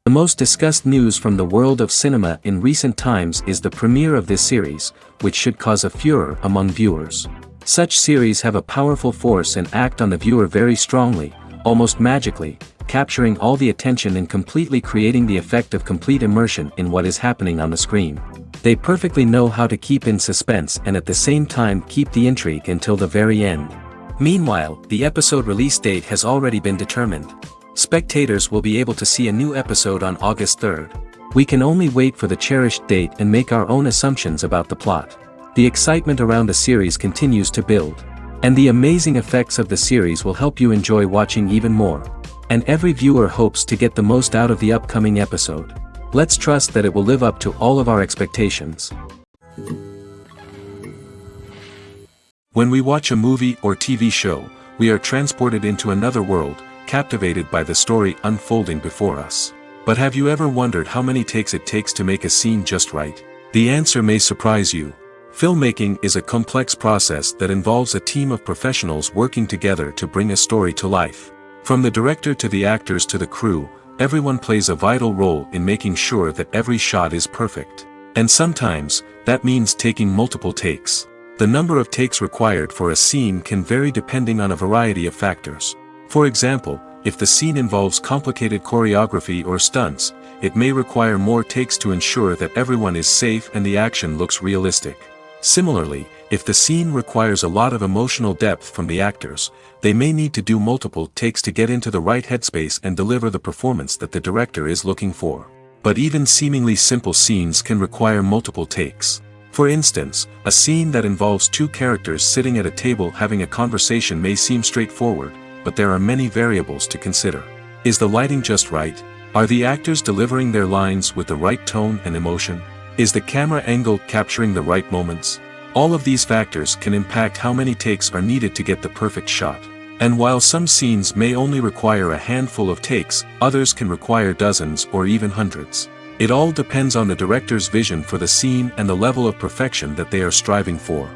The most discussed news from the world of cinema in recent times is the premiere of this series, which should cause a furor among viewers. Such series have a powerful force and act on the viewer very strongly, almost magically, capturing all the attention and completely creating the effect of complete immersion in what is happening on the screen. They perfectly know how to keep in suspense and at the same time keep the intrigue until the very end. Meanwhile, the episode release date has already been determined. Spectators will be able to see a new episode on August 3rd. We can only wait for the cherished date and make our own assumptions about the plot. The excitement around the series continues to build. And the amazing effects of the series will help you enjoy watching even more. And every viewer hopes to get the most out of the upcoming episode. Let's trust that it will live up to all of our expectations. When we watch a movie or TV show, we are transported into another world, captivated by the story unfolding before us. But have you ever wondered how many takes it takes to make a scene just right? The answer may surprise you. Filmmaking is a complex process that involves a team of professionals working together to bring a story to life. From the director to the actors to the crew, everyone plays a vital role in making sure that every shot is perfect. And sometimes, that means taking multiple takes. The number of takes required for a scene can vary depending on a variety of factors. For example, if the scene involves complicated choreography or stunts, it may require more takes to ensure that everyone is safe and the action looks realistic. Similarly, if the scene requires a lot of emotional depth from the actors, they may need to do multiple takes to get into the right headspace and deliver the performance that the director is looking for. But even seemingly simple scenes can require multiple takes. For instance, a scene that involves two characters sitting at a table having a conversation may seem straightforward, but there are many variables to consider. Is the lighting just right? Are the actors delivering their lines with the right tone and emotion? Is the camera angle capturing the right moments? All of these factors can impact how many takes are needed to get the perfect shot. And while some scenes may only require a handful of takes, others can require dozens or even hundreds. It all depends on the director's vision for the scene and the level of perfection that they are striving for.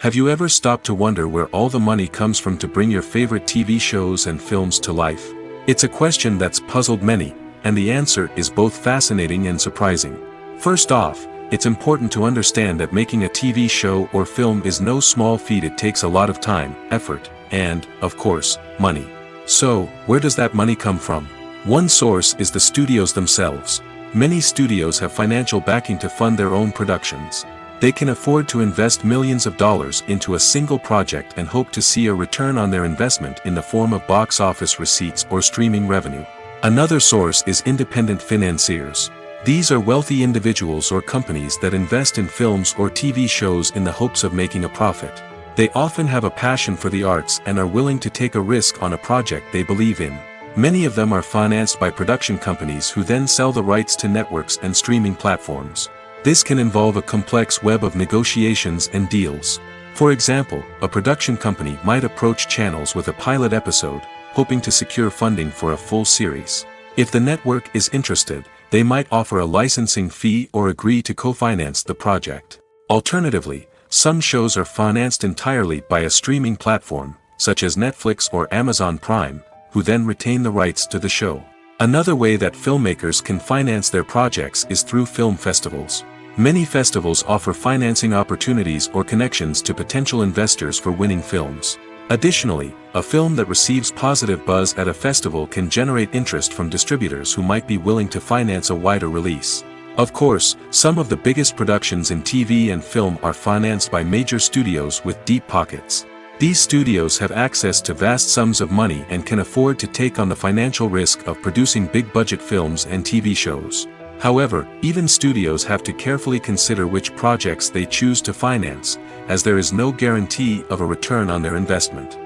Have you ever stopped to wonder where all the money comes from to bring your favorite TV shows and films to life? It's a question that's puzzled many, and the answer is both fascinating and surprising. First off, it's important to understand that making a TV show or film is no small feat. It takes a lot of time, effort, and, of course, money. So, where does that money come from? One source is the studios themselves. Many studios have financial backing to fund their own productions. They can afford to invest millions of dollars into a single project and hope to see a return on their investment in the form of box office receipts or streaming revenue. Another source is independent financiers. These are wealthy individuals or companies that invest in films or TV shows in the hopes of making a profit. They often have a passion for the arts and are willing to take a risk on a project they believe in. Many of them are financed by production companies who then sell the rights to networks and streaming platforms. This can involve a complex web of negotiations and deals. For example, a production company might approach channels with a pilot episode, hoping to secure funding for a full series. If the network is interested, they might offer a licensing fee or agree to co-finance the project. Alternatively, some shows are financed entirely by a streaming platform, such as Netflix or Amazon Prime, who then retain the rights to the show. Another way that filmmakers can finance their projects is through film festivals. Many festivals offer financing opportunities or connections to potential investors for winning films. Additionally, a film that receives positive buzz at a festival can generate interest from distributors who might be willing to finance a wider release. Of course, some of the biggest productions in TV and film are financed by major studios with deep pockets. These studios have access to vast sums of money and can afford to take on the financial risk of producing big-budget films and TV shows. However, even studios have to carefully consider which projects they choose to finance, as there is no guarantee of a return on their investment.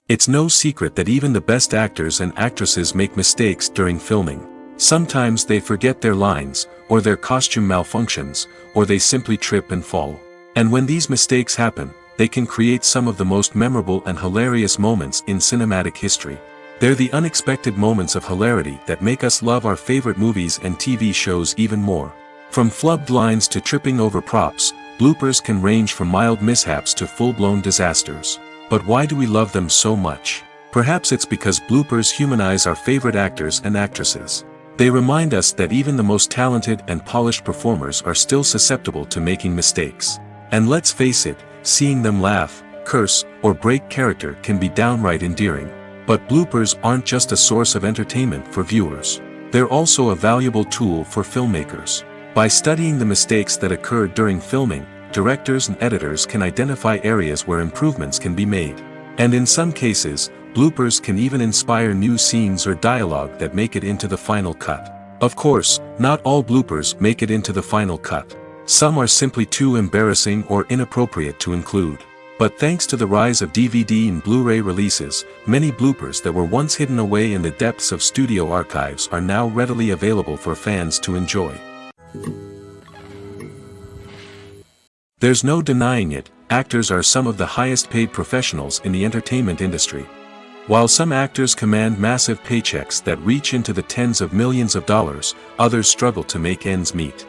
It's no secret that even the best actors and actresses make mistakes during filming. Sometimes they forget their lines, or their costume malfunctions, or they simply trip and fall. And when these mistakes happen, they can create some of the most memorable and hilarious moments in cinematic history. They're the unexpected moments of hilarity that make us love our favorite movies and TV shows even more. From flubbed lines to tripping over props, bloopers can range from mild mishaps to full-blown disasters. But why do we love them so much? Perhaps it's because bloopers humanize our favorite actors and actresses. They remind us that even the most talented and polished performers are still susceptible to making mistakes. And let's face it, seeing them laugh, curse, or break character can be downright endearing. But bloopers aren't just a source of entertainment for viewers. They're also a valuable tool for filmmakers. By studying the mistakes that occurred during filming, directors and editors can identify areas where improvements can be made. And in some cases, bloopers can even inspire new scenes or dialogue that make it into the final cut. Of course, not all bloopers make it into the final cut. Some are simply too embarrassing or inappropriate to include. But thanks to the rise of DVD and Blu-ray releases, many bloopers that were once hidden away in the depths of studio archives are now readily available for fans to enjoy. There's no denying it, actors are some of the highest paid professionals in the entertainment industry. While some actors command massive paychecks that reach into the tens of millions of dollars, others struggle to make ends meet.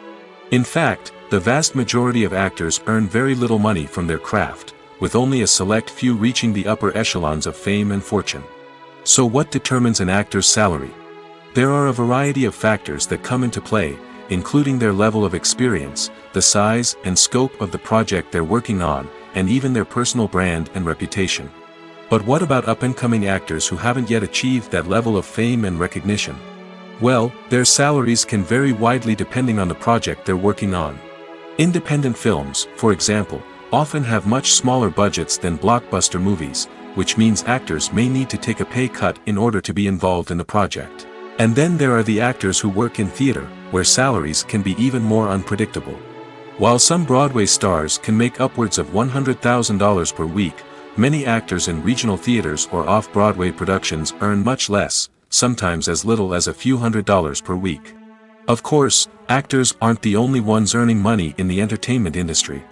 In fact, the vast majority of actors earn very little money from their craft, with only a select few reaching the upper echelons of fame and fortune. So what determines an actor's salary? There are a variety of factors that come into play, including their level of experience, the size and scope of the project they're working on, and even their personal brand and reputation. But what about up-and-coming actors who haven't yet achieved that level of fame and recognition? Well, their salaries can vary widely depending on the project they're working on. Independent films, for example, often have much smaller budgets than blockbuster movies, which means actors may need to take a pay cut in order to be involved in the project. And then there are the actors who work in theater, where salaries can be even more unpredictable. While some Broadway stars can make upwards of $100,000 per week, many actors in regional theaters or off-Broadway productions earn much less, sometimes as little as a few $100s per week. Of course, actors aren't the only ones earning money in the entertainment industry.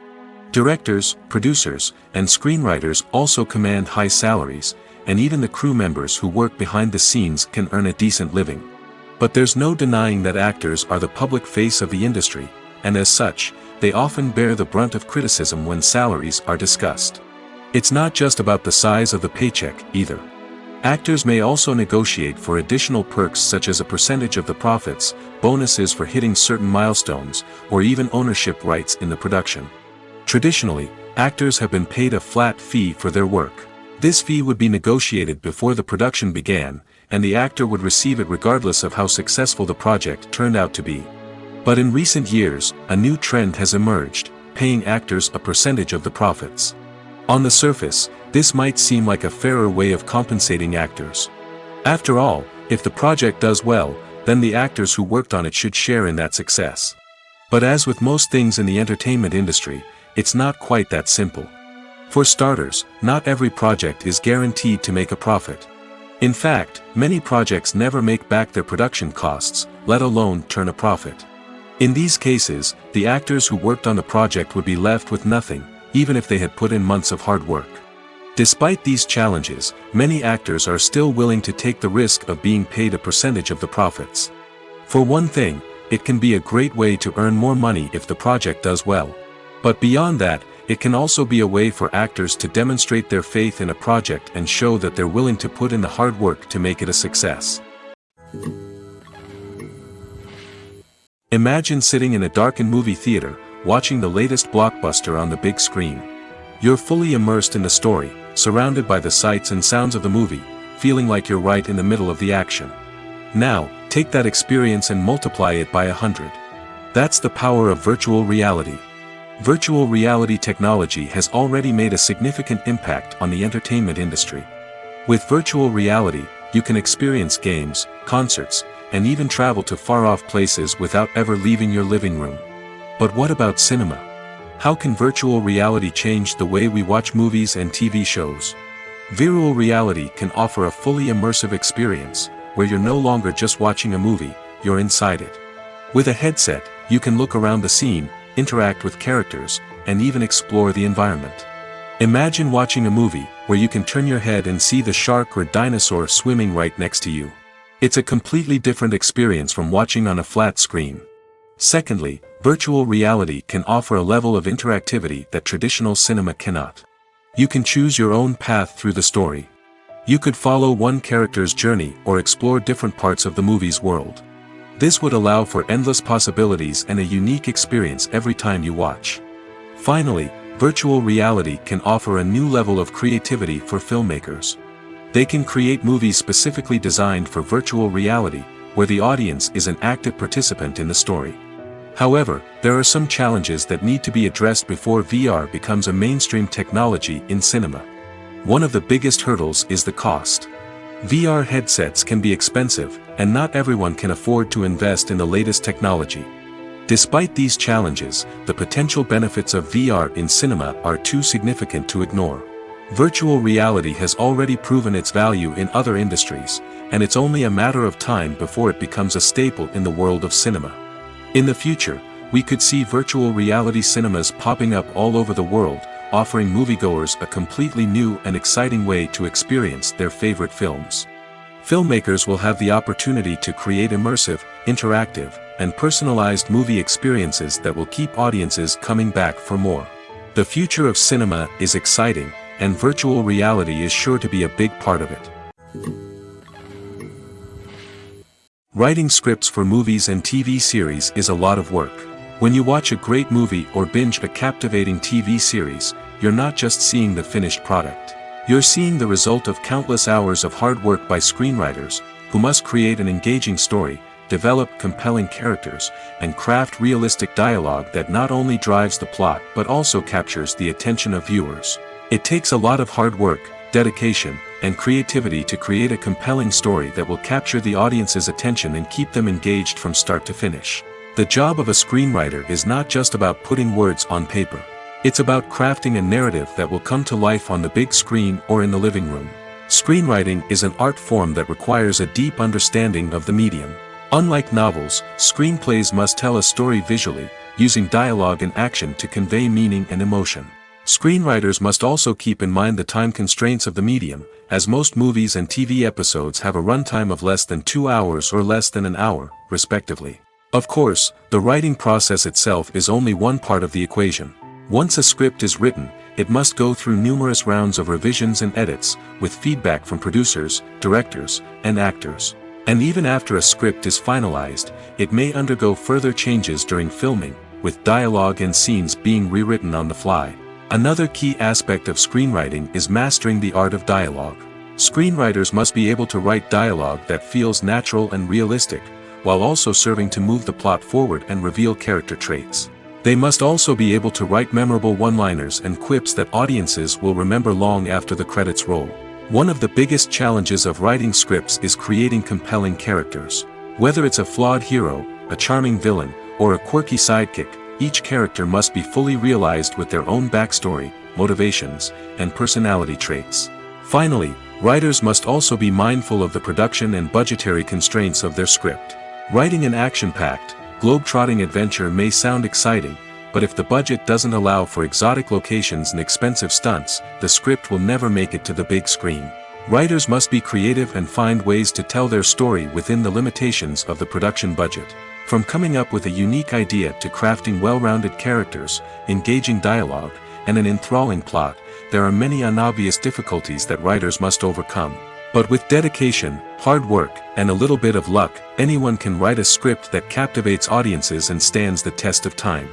Directors, producers, and screenwriters also command high salaries, and even the crew members who work behind the scenes can earn a decent living. But there's no denying that actors are the public face of the industry, and as such, they often bear the brunt of criticism when salaries are discussed. It's not just about the size of the paycheck, either. Actors may also negotiate for additional perks such as a percentage of the profits, bonuses for hitting certain milestones, or even ownership rights in the production. Traditionally, actors have been paid a flat fee for their work. This fee would be negotiated before the production began, and the actor would receive it regardless of how successful the project turned out to be. But in recent years, a new trend has emerged, paying actors a percentage of the profits. On the surface, this might seem like a fairer way of compensating actors. After all, if the project does well, then the actors who worked on it should share in that success. But as with most things in the entertainment industry, it's not quite that simple. For starters, not every project is guaranteed to make a profit. In fact, many projects never make back their production costs, let alone turn a profit. In these cases, the actors who worked on the project would be left with nothing, even if they had put in months of hard work. Despite these challenges, many actors are still willing to take the risk of being paid a percentage of the profits. For one thing, it can be a great way to earn more money if the project does well. But beyond that, it can also be a way for actors to demonstrate their faith in a project and show that they're willing to put in the hard work to make it a success. Imagine sitting in a darkened movie theater, watching the latest blockbuster on the big screen. You're fully immersed in the story, surrounded by the sights and sounds of the movie, feeling like you're right in the middle of the action. Now, take that experience and multiply it by 100. That's the power of virtual reality. Virtual reality technology has already made a significant impact on the entertainment industry. With virtual reality, you can experience games, concerts, and even travel to far-off places without ever leaving your living room. But what about cinema? How can virtual reality change the way we watch movies and TV shows? Virtual reality can offer a fully immersive experience, where you're no longer just watching a movie, you're inside it. With a headset, you can look around the scene, interact with characters, and even explore the environment. Imagine watching a movie, where you can turn your head and see the shark or dinosaur swimming right next to you. It's a completely different experience from watching on a flat screen. Secondly, virtual reality can offer a level of interactivity that traditional cinema cannot. You can choose your own path through the story. You could follow one character's journey or explore different parts of the movie's world. This would allow for endless possibilities and a unique experience every time you watch. Finally, virtual reality can offer a new level of creativity for filmmakers. They can create movies specifically designed for virtual reality, where the audience is an active participant in the story. However, there are some challenges that need to be addressed before VR becomes a mainstream technology in cinema. One of the biggest hurdles is the cost. VR headsets can be expensive, and not everyone can afford to invest in the latest technology. Despite these challenges, the potential benefits of VR in cinema are too significant to ignore. Virtual reality has already proven its value in other industries, and it's only a matter of time before it becomes a staple in the world of cinema. In the future, we could see virtual reality cinemas popping up all over the world, offering moviegoers a completely new and exciting way to experience their favorite films. Filmmakers will have the opportunity to create immersive, interactive, and personalized movie experiences that will keep audiences coming back for more. The future of cinema is exciting, and virtual reality is sure to be a big part of it. Writing scripts for movies and TV series is a lot of work. When you watch a great movie or binge a captivating TV series, you're not just seeing the finished product. You're seeing the result of countless hours of hard work by screenwriters, who must create an engaging story, develop compelling characters, and craft realistic dialogue that not only drives the plot but also captures the attention of viewers. It takes a lot of hard work, dedication, and creativity to create a compelling story that will capture the audience's attention and keep them engaged from start to finish. The job of a screenwriter is not just about putting words on paper. It's about crafting a narrative that will come to life on the big screen or in the living room. Screenwriting is an art form that requires a deep understanding of the medium. Unlike novels, screenplays must tell a story visually, using dialogue and action to convey meaning and emotion. Screenwriters must also keep in mind the time constraints of the medium, as most movies and TV episodes have a runtime of less than 2 hours or less than an hour, respectively. Of course, the writing process itself is only one part of the equation. Once a script is written, it must go through numerous rounds of revisions and edits, with feedback from producers, directors, and actors. And even after a script is finalized, it may undergo further changes during filming, with dialogue and scenes being rewritten on the fly. Another key aspect of screenwriting is mastering the art of dialogue. Screenwriters must be able to write dialogue that feels natural and realistic, while also serving to move the plot forward and reveal character traits. They must also be able to write memorable one-liners and quips that audiences will remember long after the credits roll. One of the biggest challenges of writing scripts is creating compelling characters. Whether it's a flawed hero, a charming villain, or a quirky sidekick, each character must be fully realized with their own backstory, motivations, and personality traits. Finally, writers must also be mindful of the production and budgetary constraints of their script. Writing an action-packed, globe-trotting adventure may sound exciting, but if the budget doesn't allow for exotic locations and expensive stunts, the script will never make it to the big screen. Writers must be creative and find ways to tell their story within the limitations of the production budget. From coming up with a unique idea to crafting well-rounded characters, engaging dialogue, and an enthralling plot, there are many unobvious difficulties that writers must overcome. But with dedication, hard work, and a little bit of luck, anyone can write a script that captivates audiences and stands the test of time.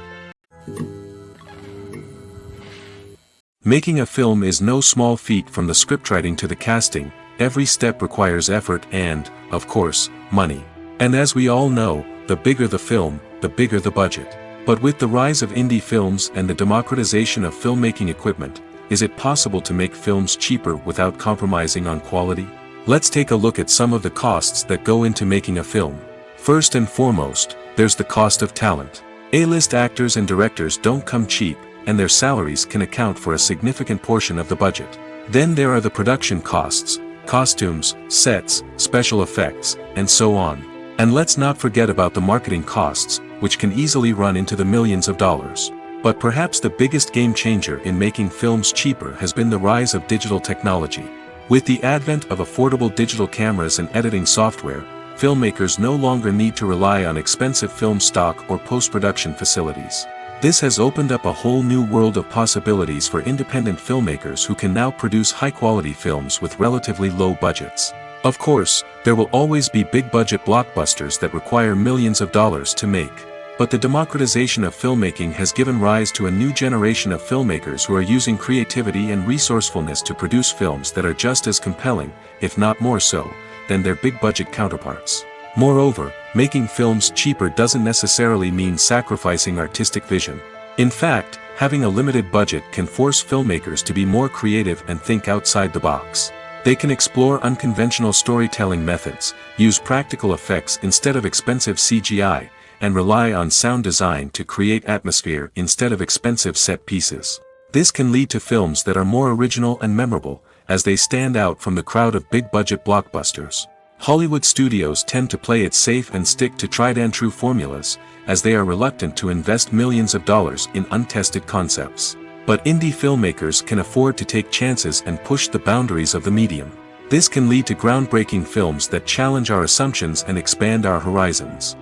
Making a film is no small feat. From the scriptwriting to the casting, every step requires effort and, of course, money. And as we all know, the bigger the film, the bigger the budget. But with the rise of indie films and the democratization of filmmaking equipment, is it possible to make films cheaper without compromising on quality? Let's take a look at some of the costs that go into making a film. First and foremost, there's the cost of talent. A-list actors and directors don't come cheap, and their salaries can account for a significant portion of the budget. Then there are the production costs, costumes, sets, special effects, and so on. And let's not forget about the marketing costs, which can easily run into the millions of dollars. But perhaps the biggest game changer in making films cheaper has been the rise of digital technology. With the advent of affordable digital cameras and editing software, filmmakers no longer need to rely on expensive film stock or post-production facilities. This has opened up a whole new world of possibilities for independent filmmakers who can now produce high-quality films with relatively low budgets. Of course, there will always be big-budget blockbusters that require millions of dollars to make. But the democratization of filmmaking has given rise to a new generation of filmmakers who are using creativity and resourcefulness to produce films that are just as compelling, if not more so, than their big-budget counterparts. Moreover, making films cheaper doesn't necessarily mean sacrificing artistic vision. In fact, having a limited budget can force filmmakers to be more creative and think outside the box. They can explore unconventional storytelling methods, use practical effects instead of expensive CGI, and rely on sound design to create atmosphere instead of expensive set pieces. This can lead to films that are more original and memorable, as they stand out from the crowd of big-budget blockbusters. Hollywood studios tend to play it safe and stick to tried-and-true formulas, as they are reluctant to invest millions of dollars in untested concepts. But indie filmmakers can afford to take chances and push the boundaries of the medium. This can lead to groundbreaking films that challenge our assumptions and expand our horizons.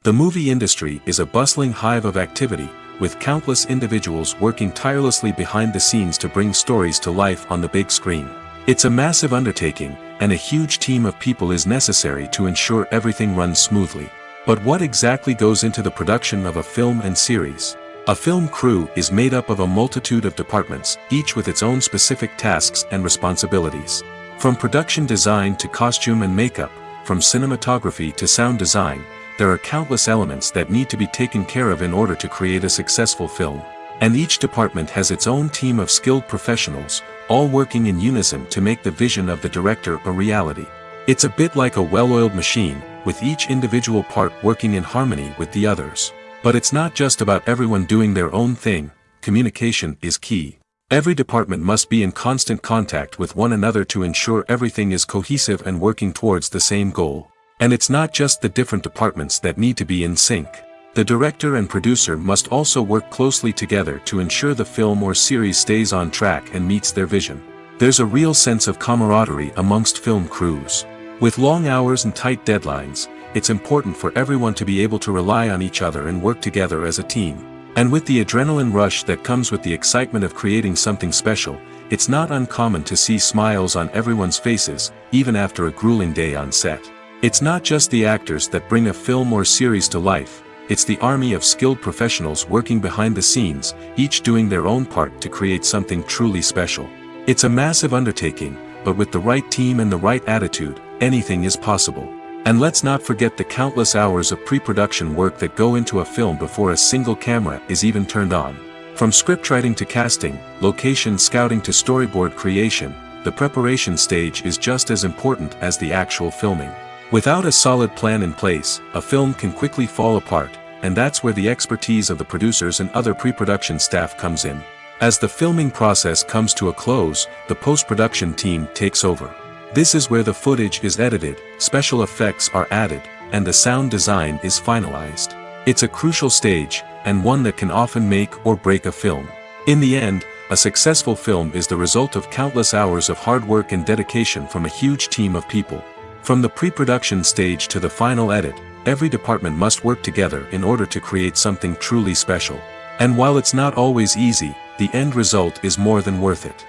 The movie industry is a bustling hive of activity, with countless individuals working tirelessly behind the scenes to bring stories to life on the big screen. It's a massive undertaking, and a huge team of people is necessary to ensure everything runs smoothly. But what exactly goes into the production of a film and series? A film crew is made up of a multitude of departments, each with its own specific tasks and responsibilities. From production design to costume and makeup, from cinematography to sound design, there are countless elements that need to be taken care of in order to create a successful film. And each department has its own team of skilled professionals, all working in unison to make the vision of the director a reality. It's a bit like a well-oiled machine, with each individual part working in harmony with the others. But it's not just about everyone doing their own thing. Communication is key. Every department must be in constant contact with one another to ensure everything is cohesive and working towards the same goal. And it's not just the different departments that need to be in sync. The director and producer must also work closely together to ensure the film or series stays on track and meets their vision. There's a real sense of camaraderie amongst film crews. With long hours and tight deadlines, it's important for everyone to be able to rely on each other and work together as a team. And with the adrenaline rush that comes with the excitement of creating something special, it's not uncommon to see smiles on everyone's faces, even after a grueling day on set. It's not just the actors that bring a film or series to life. It's the army of skilled professionals working behind the scenes, each doing their own part to create something truly special. It's a massive undertaking, but with the right team and the right attitude, anything is possible. And let's not forget the countless hours of pre-production work that go into a film before a single camera is even turned on. From scriptwriting to casting, location scouting to storyboard creation, the preparation stage is just as important as the actual filming. Without a solid plan in place, a film can quickly fall apart, and that's where the expertise of the producers and other pre-production staff comes in. As the filming process comes to a close, the post-production team takes over. This is where the footage is edited, special effects are added, and the sound design is finalized. It's a crucial stage, and one that can often make or break a film. In the end, a successful film is the result of countless hours of hard work and dedication from a huge team of people. From the pre-production stage to the final edit, every department must work together in order to create something truly special. And while it's not always easy, the end result is more than worth it.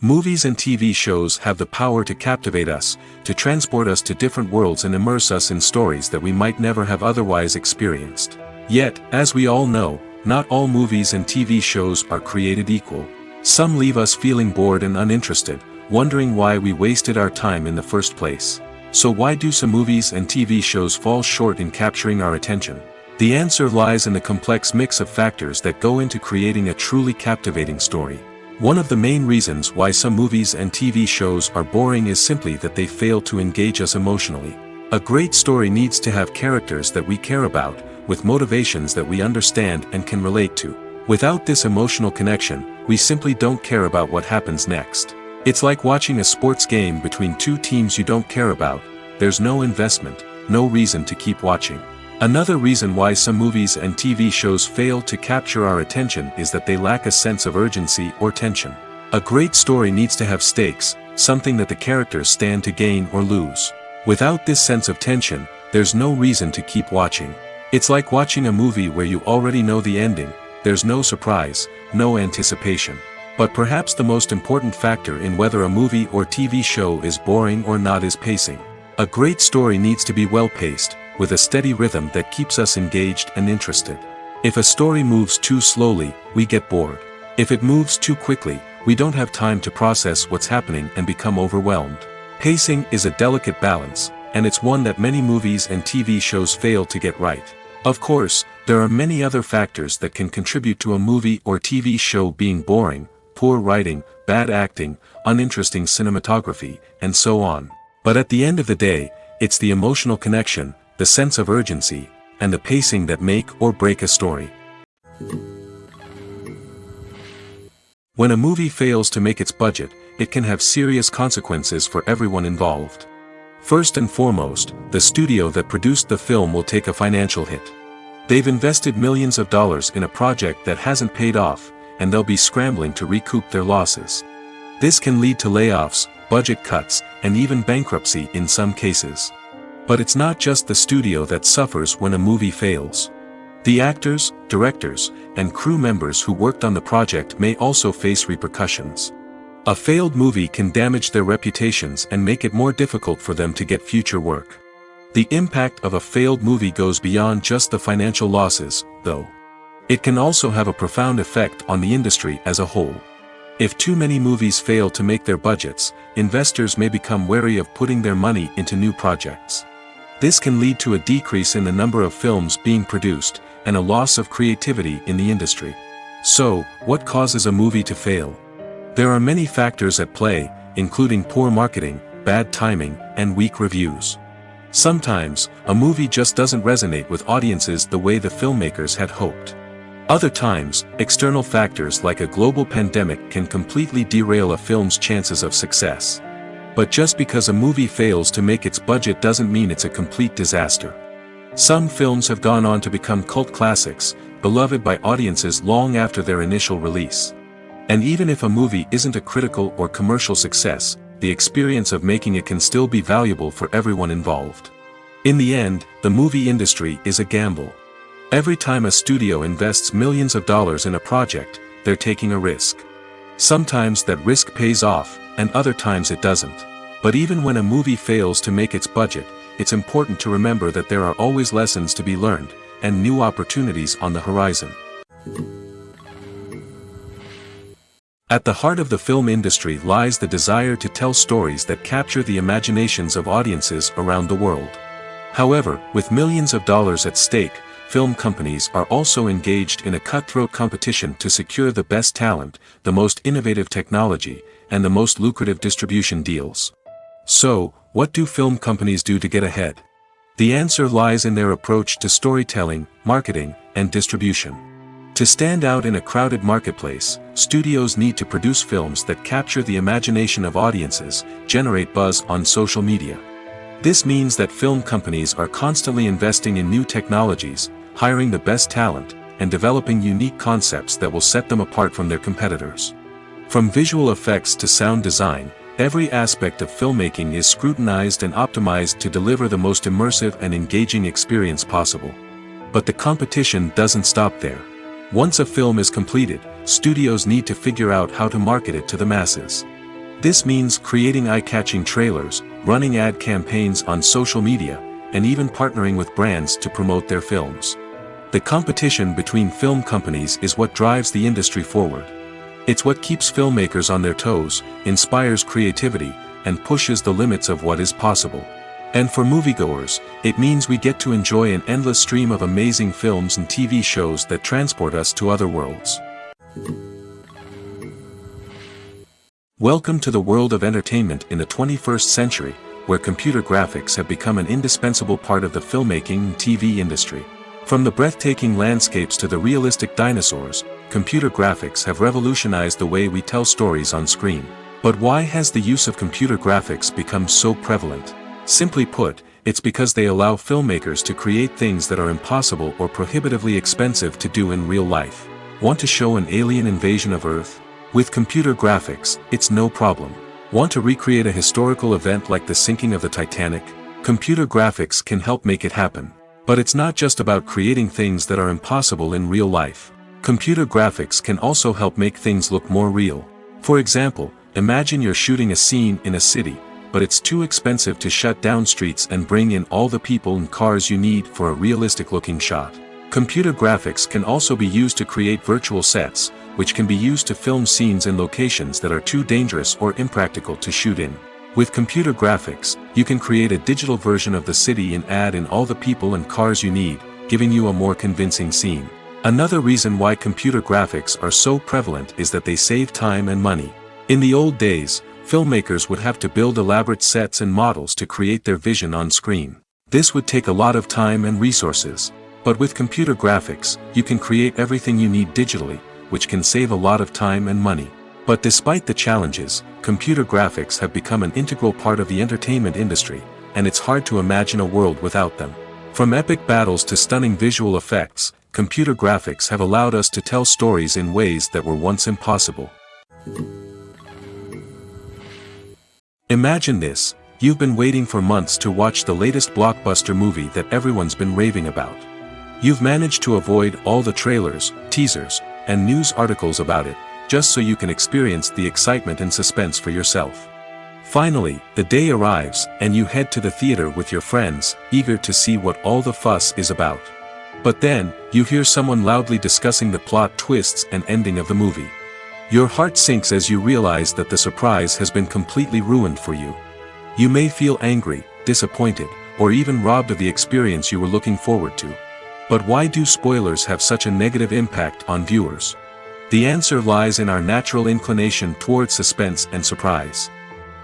Movies and TV shows have the power to captivate us, to transport us to different worlds and immerse us in stories that we might never have otherwise experienced. Yet, as we all know, not all movies and TV shows are created equal. Some leave us feeling bored and uninterested, wondering why we wasted our time in the first place. So why do some movies and TV shows fall short in capturing our attention? The answer lies in the complex mix of factors that go into creating a truly captivating story. One of the main reasons why some movies and TV shows are boring is simply that they fail to engage us emotionally. A great story needs to have characters that we care about, with motivations that we understand and can relate to. Without this emotional connection, we simply don't care about what happens next. It's like watching a sports game between two teams you don't care about. There's no investment, no reason to keep watching. Another reason why some movies and TV shows fail to capture our attention is that they lack a sense of urgency or tension. A great story needs to have stakes, something that the characters stand to gain or lose. Without this sense of tension, there's no reason to keep watching. It's like watching a movie where you already know the ending. There's no surprise, no anticipation. But perhaps the most important factor in whether a movie or TV show is boring or not is pacing. A great story needs to be well-paced, with a steady rhythm that keeps us engaged and interested. If a story moves too slowly, we get bored. If it moves too quickly, we don't have time to process what's happening and become overwhelmed. Pacing is a delicate balance, and it's one that many movies and TV shows fail to get right. Of course, there are many other factors that can contribute to a movie or TV show being boring: poor writing, bad acting, uninteresting cinematography, and so on. But at the end of the day, it's the emotional connection, the sense of urgency, and the pacing that make or break a story. When a movie fails to make its budget, it can have serious consequences for everyone involved. First and foremost, the studio that produced the film will take a financial hit. They've invested millions of dollars in a project that hasn't paid off, and they'll be scrambling to recoup their losses. This can lead to layoffs, budget cuts, and even bankruptcy in some cases. But it's not just the studio that suffers when a movie fails. The actors, directors, and crew members who worked on the project may also face repercussions. A failed movie can damage their reputations and make it more difficult for them to get future work. The impact of a failed movie goes beyond just the financial losses, though. It can also have a profound effect on the industry as a whole. If too many movies fail to make their budgets, investors may become wary of putting their money into new projects. This can lead to a decrease in the number of films being produced, and a loss of creativity in the industry. So, what causes a movie to fail? There are many factors at play, including poor marketing, bad timing, and weak reviews. Sometimes, a movie just doesn't resonate with audiences the way the filmmakers had hoped. Other times, external factors like a global pandemic can completely derail a film's chances of success. But just because a movie fails to make its budget doesn't mean it's a complete disaster. Some films have gone on to become cult classics, beloved by audiences long after their initial release. And even if a movie isn't a critical or commercial success, the experience of making it can still be valuable for everyone involved. In the end, the movie industry is a gamble. Every time a studio invests millions of dollars in a project, they're taking a risk. Sometimes that risk pays off, and other times it doesn't. But even when a movie fails to make its budget, it's important to remember that there are always lessons to be learned, and new opportunities on the horizon. At the heart of the film industry lies the desire to tell stories that capture the imaginations of audiences around the world. However, with millions of dollars at stake, film companies are also engaged in a cutthroat competition to secure the best talent, the most innovative technology, and the most lucrative distribution deals. So, what do film companies do to get ahead? The answer lies in their approach to storytelling, marketing, and distribution. To stand out in a crowded marketplace, studios need to produce films that capture the imagination of audiences, generate buzz on social media. This means that film companies are constantly investing in new technologies, hiring the best talent, and developing unique concepts that will set them apart from their competitors. From visual effects to sound design, every aspect of filmmaking is scrutinized and optimized to deliver the most immersive and engaging experience possible. But the competition doesn't stop there. Once a film is completed, studios need to figure out how to market it to the masses. This means creating eye-catching trailers, running ad campaigns on social media, and even partnering with brands to promote their films. The competition between film companies is what drives the industry forward. It's what keeps filmmakers on their toes, inspires creativity, and pushes the limits of what is possible. And for moviegoers, it means we get to enjoy an endless stream of amazing films and TV shows that transport us to other worlds. Welcome to the world of entertainment in the 21st century, where computer graphics have become an indispensable part of the filmmaking and TV industry. From the breathtaking landscapes to the realistic dinosaurs, computer graphics have revolutionized the way we tell stories on screen. But why has the use of computer graphics become so prevalent? Simply put, it's because they allow filmmakers to create things that are impossible or prohibitively expensive to do in real life. Want to show an alien invasion of Earth? With computer graphics, it's no problem. Want to recreate a historical event like the sinking of the Titanic? Computer graphics can help make it happen. But it's not just about creating things that are impossible in real life. Computer graphics can also help make things look more real. For example, imagine you're shooting a scene in a city, but it's too expensive to shut down streets and bring in all the people and cars you need for a realistic-looking shot. Computer graphics can also be used to create virtual sets, which can be used to film scenes in locations that are too dangerous or impractical to shoot in. With computer graphics, you can create a digital version of the city and add in all the people and cars you need, giving you a more convincing scene. Another reason why computer graphics are so prevalent is that they save time and money. In the old days, filmmakers would have to build elaborate sets and models to create their vision on screen. This would take a lot of time and resources. But with computer graphics, you can create everything you need digitally, which can save a lot of time and money. But despite the challenges, computer graphics have become an integral part of the entertainment industry, and it's hard to imagine a world without them. From epic battles to stunning visual effects, computer graphics have allowed us to tell stories in ways that were once impossible. Imagine this: you've been waiting for months to watch the latest blockbuster movie that everyone's been raving about. You've managed to avoid all the trailers, teasers, and news articles about it, just so you can experience the excitement and suspense for yourself. Finally, the day arrives, and you head to the theater with your friends, eager to see what all the fuss is about. But then, you hear someone loudly discussing the plot twists and ending of the movie. Your heart sinks as you realize that the surprise has been completely ruined for you. You may feel angry, disappointed, or even robbed of the experience you were looking forward to. But why do spoilers have such a negative impact on viewers? The answer lies in our natural inclination toward suspense and surprise.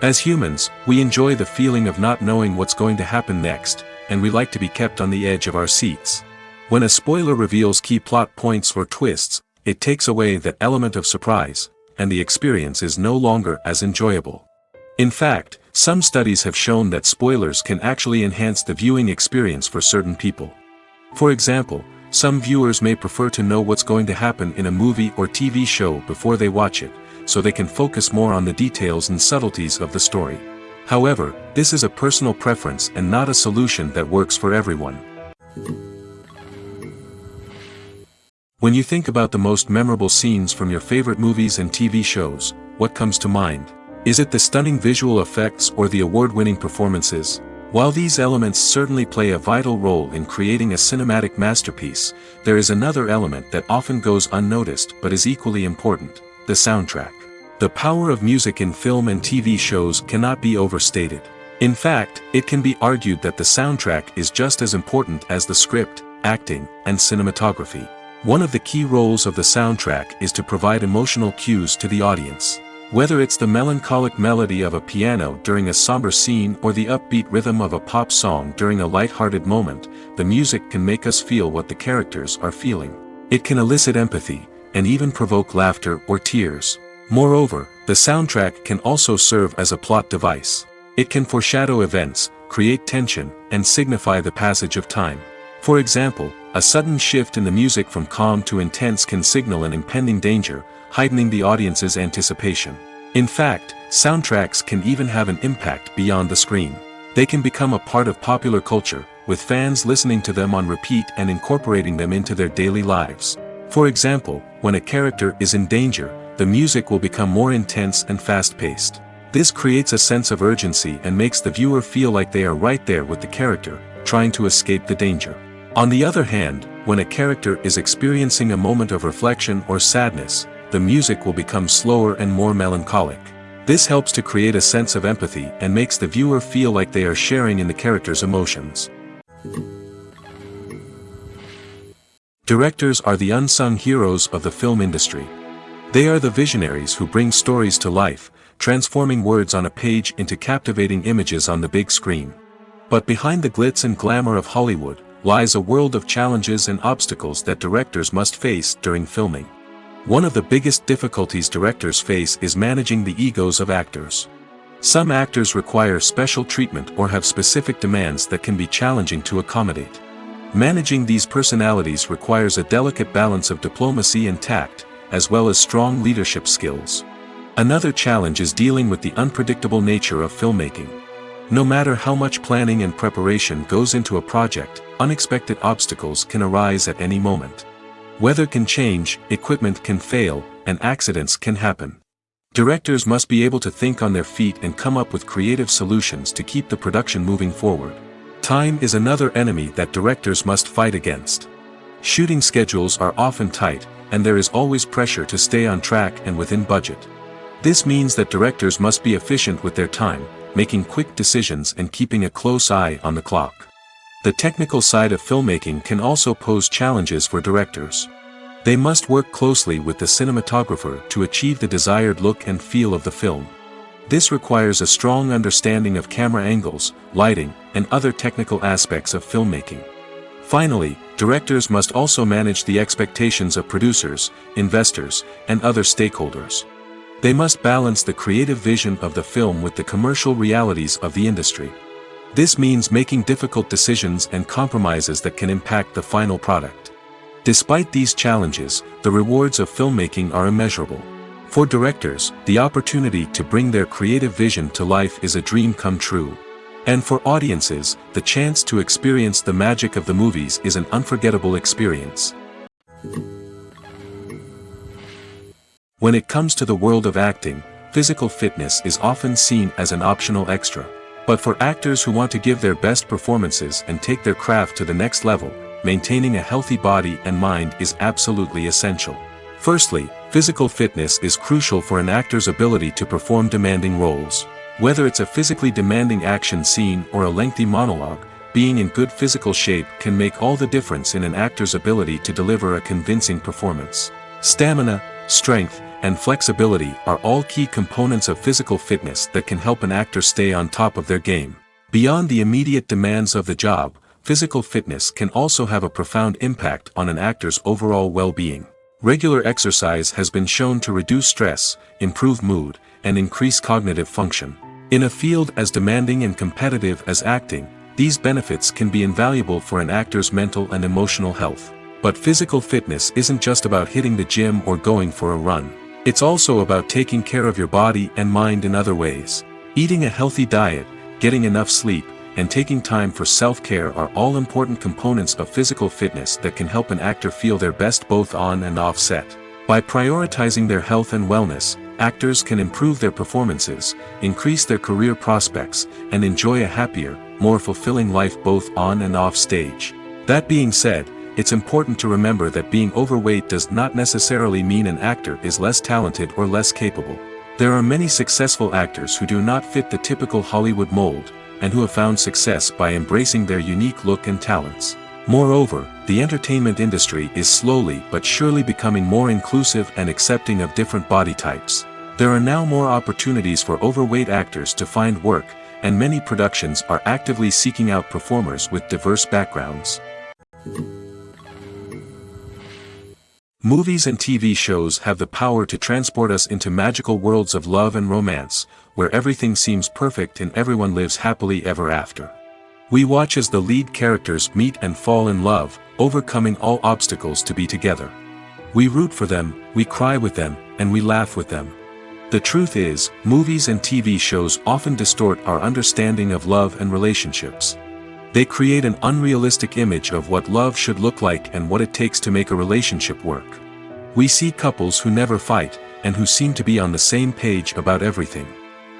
As humans, we enjoy the feeling of not knowing what's going to happen next, and we like to be kept on the edge of our seats. When a spoiler reveals key plot points or twists, it takes away that element of surprise, and the experience is no longer as enjoyable. In fact, some studies have shown that spoilers can actually enhance the viewing experience for certain people. For example, some viewers may prefer to know what's going to happen in a movie or TV show before they watch it, so they can focus more on the details and subtleties of the story. However, this is a personal preference and not a solution that works for everyone. When you think about the most memorable scenes from your favorite movies and TV shows, what comes to mind? Is it the stunning visual effects or the award-winning performances? While these elements certainly play a vital role in creating a cinematic masterpiece, there is another element that often goes unnoticed but is equally important: the soundtrack. The power of music in film and TV shows cannot be overstated. In fact, it can be argued that the soundtrack is just as important as the script, acting, and cinematography. One of the key roles of the soundtrack is to provide emotional cues to the audience. Whether it's the melancholic melody of a piano during a somber scene or the upbeat rhythm of a pop song during a light-hearted moment, the music can make us feel what the characters are feeling. It can elicit empathy, and even provoke laughter or tears. Moreover, the soundtrack can also serve as a plot device. It can foreshadow events, create tension, and signify the passage of time. For example, a sudden shift in the music from calm to intense can signal an impending danger, heightening the audience's anticipation. In fact, soundtracks can even have an impact beyond the screen. They can become a part of popular culture, with fans listening to them on repeat and incorporating them into their daily lives. For example, when a character is in danger, the music will become more intense and fast-paced. This creates a sense of urgency and makes the viewer feel like they are right there with the character, trying to escape the danger. On the other hand, when a character is experiencing a moment of reflection or sadness, the music will become slower and more melancholic. This helps to create a sense of empathy and makes the viewer feel like they are sharing in the character's emotions. Directors are the unsung heroes of the film industry. They are the visionaries who bring stories to life, transforming words on a page into captivating images on the big screen. But behind the glitz and glamour of Hollywood lies a world of challenges and obstacles that directors must face during filming. One of the biggest difficulties directors face is managing the egos of actors. Some actors require special treatment or have specific demands that can be challenging to accommodate. Managing these personalities requires a delicate balance of diplomacy and tact, as well as strong leadership skills. Another challenge is dealing with the unpredictable nature of filmmaking. No matter how much planning and preparation goes into a project, unexpected obstacles can arise at any moment. Weather can change, equipment can fail, and accidents can happen. Directors must be able to think on their feet and come up with creative solutions to keep the production moving forward. Time is another enemy that directors must fight against. Shooting schedules are often tight, and there is always pressure to stay on track and within budget. This means that directors must be efficient with their time, making quick decisions and keeping a close eye on the clock. The technical side of filmmaking can also pose challenges for directors. They must work closely with the cinematographer to achieve the desired look and feel of the film. This requires a strong understanding of camera angles, lighting, and other technical aspects of filmmaking. Finally, directors must also manage the expectations of producers, investors, and other stakeholders. They must balance the creative vision of the film with the commercial realities of the industry. This means making difficult decisions and compromises that can impact the final product. Despite these challenges, the rewards of filmmaking are immeasurable. For directors, the opportunity to bring their creative vision to life is a dream come true. And for audiences, the chance to experience the magic of the movies is an unforgettable experience. When it comes to the world of acting, physical fitness is often seen as an optional extra. But for actors who want to give their best performances and take their craft to the next level, maintaining a healthy body and mind is absolutely essential. Firstly, physical fitness is crucial for an actor's ability to perform demanding roles. Whether it's a physically demanding action scene or a lengthy monologue, being in good physical shape can make all the difference in an actor's ability to deliver a convincing performance. Stamina, strength, and flexibility are all key components of physical fitness that can help an actor stay on top of their game. Beyond the immediate demands of the job, physical fitness can also have a profound impact on an actor's overall well-being. Regular exercise has been shown to reduce stress, improve mood, and increase cognitive function. In a field as demanding and competitive as acting, these benefits can be invaluable for an actor's mental and emotional health. But physical fitness isn't just about hitting the gym or going for a run. It's also about taking care of your body and mind in other ways. Eating a healthy diet, getting enough sleep, and taking time for self-care are all important components of physical fitness that can help an actor feel their best both on and off set. By prioritizing their health and wellness, actors can improve their performances, increase their career prospects, and enjoy a happier, more fulfilling life both on and off stage. That being said, it's important to remember that being overweight does not necessarily mean an actor is less talented or less capable. There are many successful actors who do not fit the typical Hollywood mold, and who have found success by embracing their unique look and talents. Moreover, the entertainment industry is slowly but surely becoming more inclusive and accepting of different body types. There are now more opportunities for overweight actors to find work, and many productions are actively seeking out performers with diverse backgrounds. Movies and TV shows have the power to transport us into magical worlds of love and romance, where everything seems perfect and everyone lives happily ever after. We watch as the lead characters meet and fall in love, overcoming all obstacles to be together. We root for them, we cry with them, and we laugh with them. The truth is, movies and TV shows often distort our understanding of love and relationships. They create an unrealistic image of what love should look like and what it takes to make a relationship work. We see couples who never fight, and who seem to be on the same page about everything.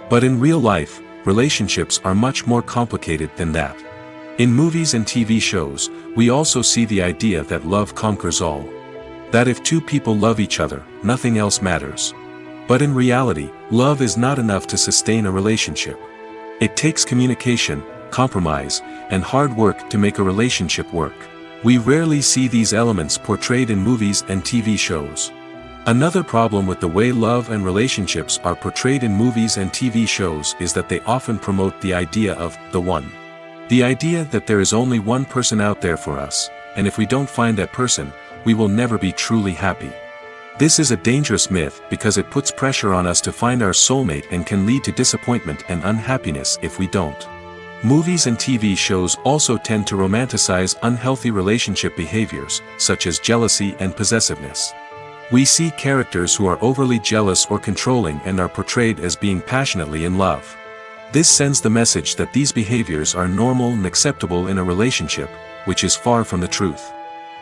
But in real life, relationships are much more complicated than that. In movies and TV shows, we also see the idea that love conquers all. That if two people love each other, nothing else matters. But in reality, love is not enough to sustain a relationship. It takes communication, compromise, and hard work to make a relationship work. We rarely see these elements portrayed in movies and TV shows. Another problem with the way love and relationships are portrayed in movies and TV shows is that they often promote the idea of the one. The idea that there is only one person out there for us, and if we don't find that person, we will never be truly happy. This is a dangerous myth because it puts pressure on us to find our soulmate and can lead to disappointment and unhappiness if we don't. Movies and TV shows also tend to romanticize unhealthy relationship behaviors, such as jealousy and possessiveness. We see characters who are overly jealous or controlling and are portrayed as being passionately in love. This sends the message that these behaviors are normal and acceptable in a relationship, which is far from the truth.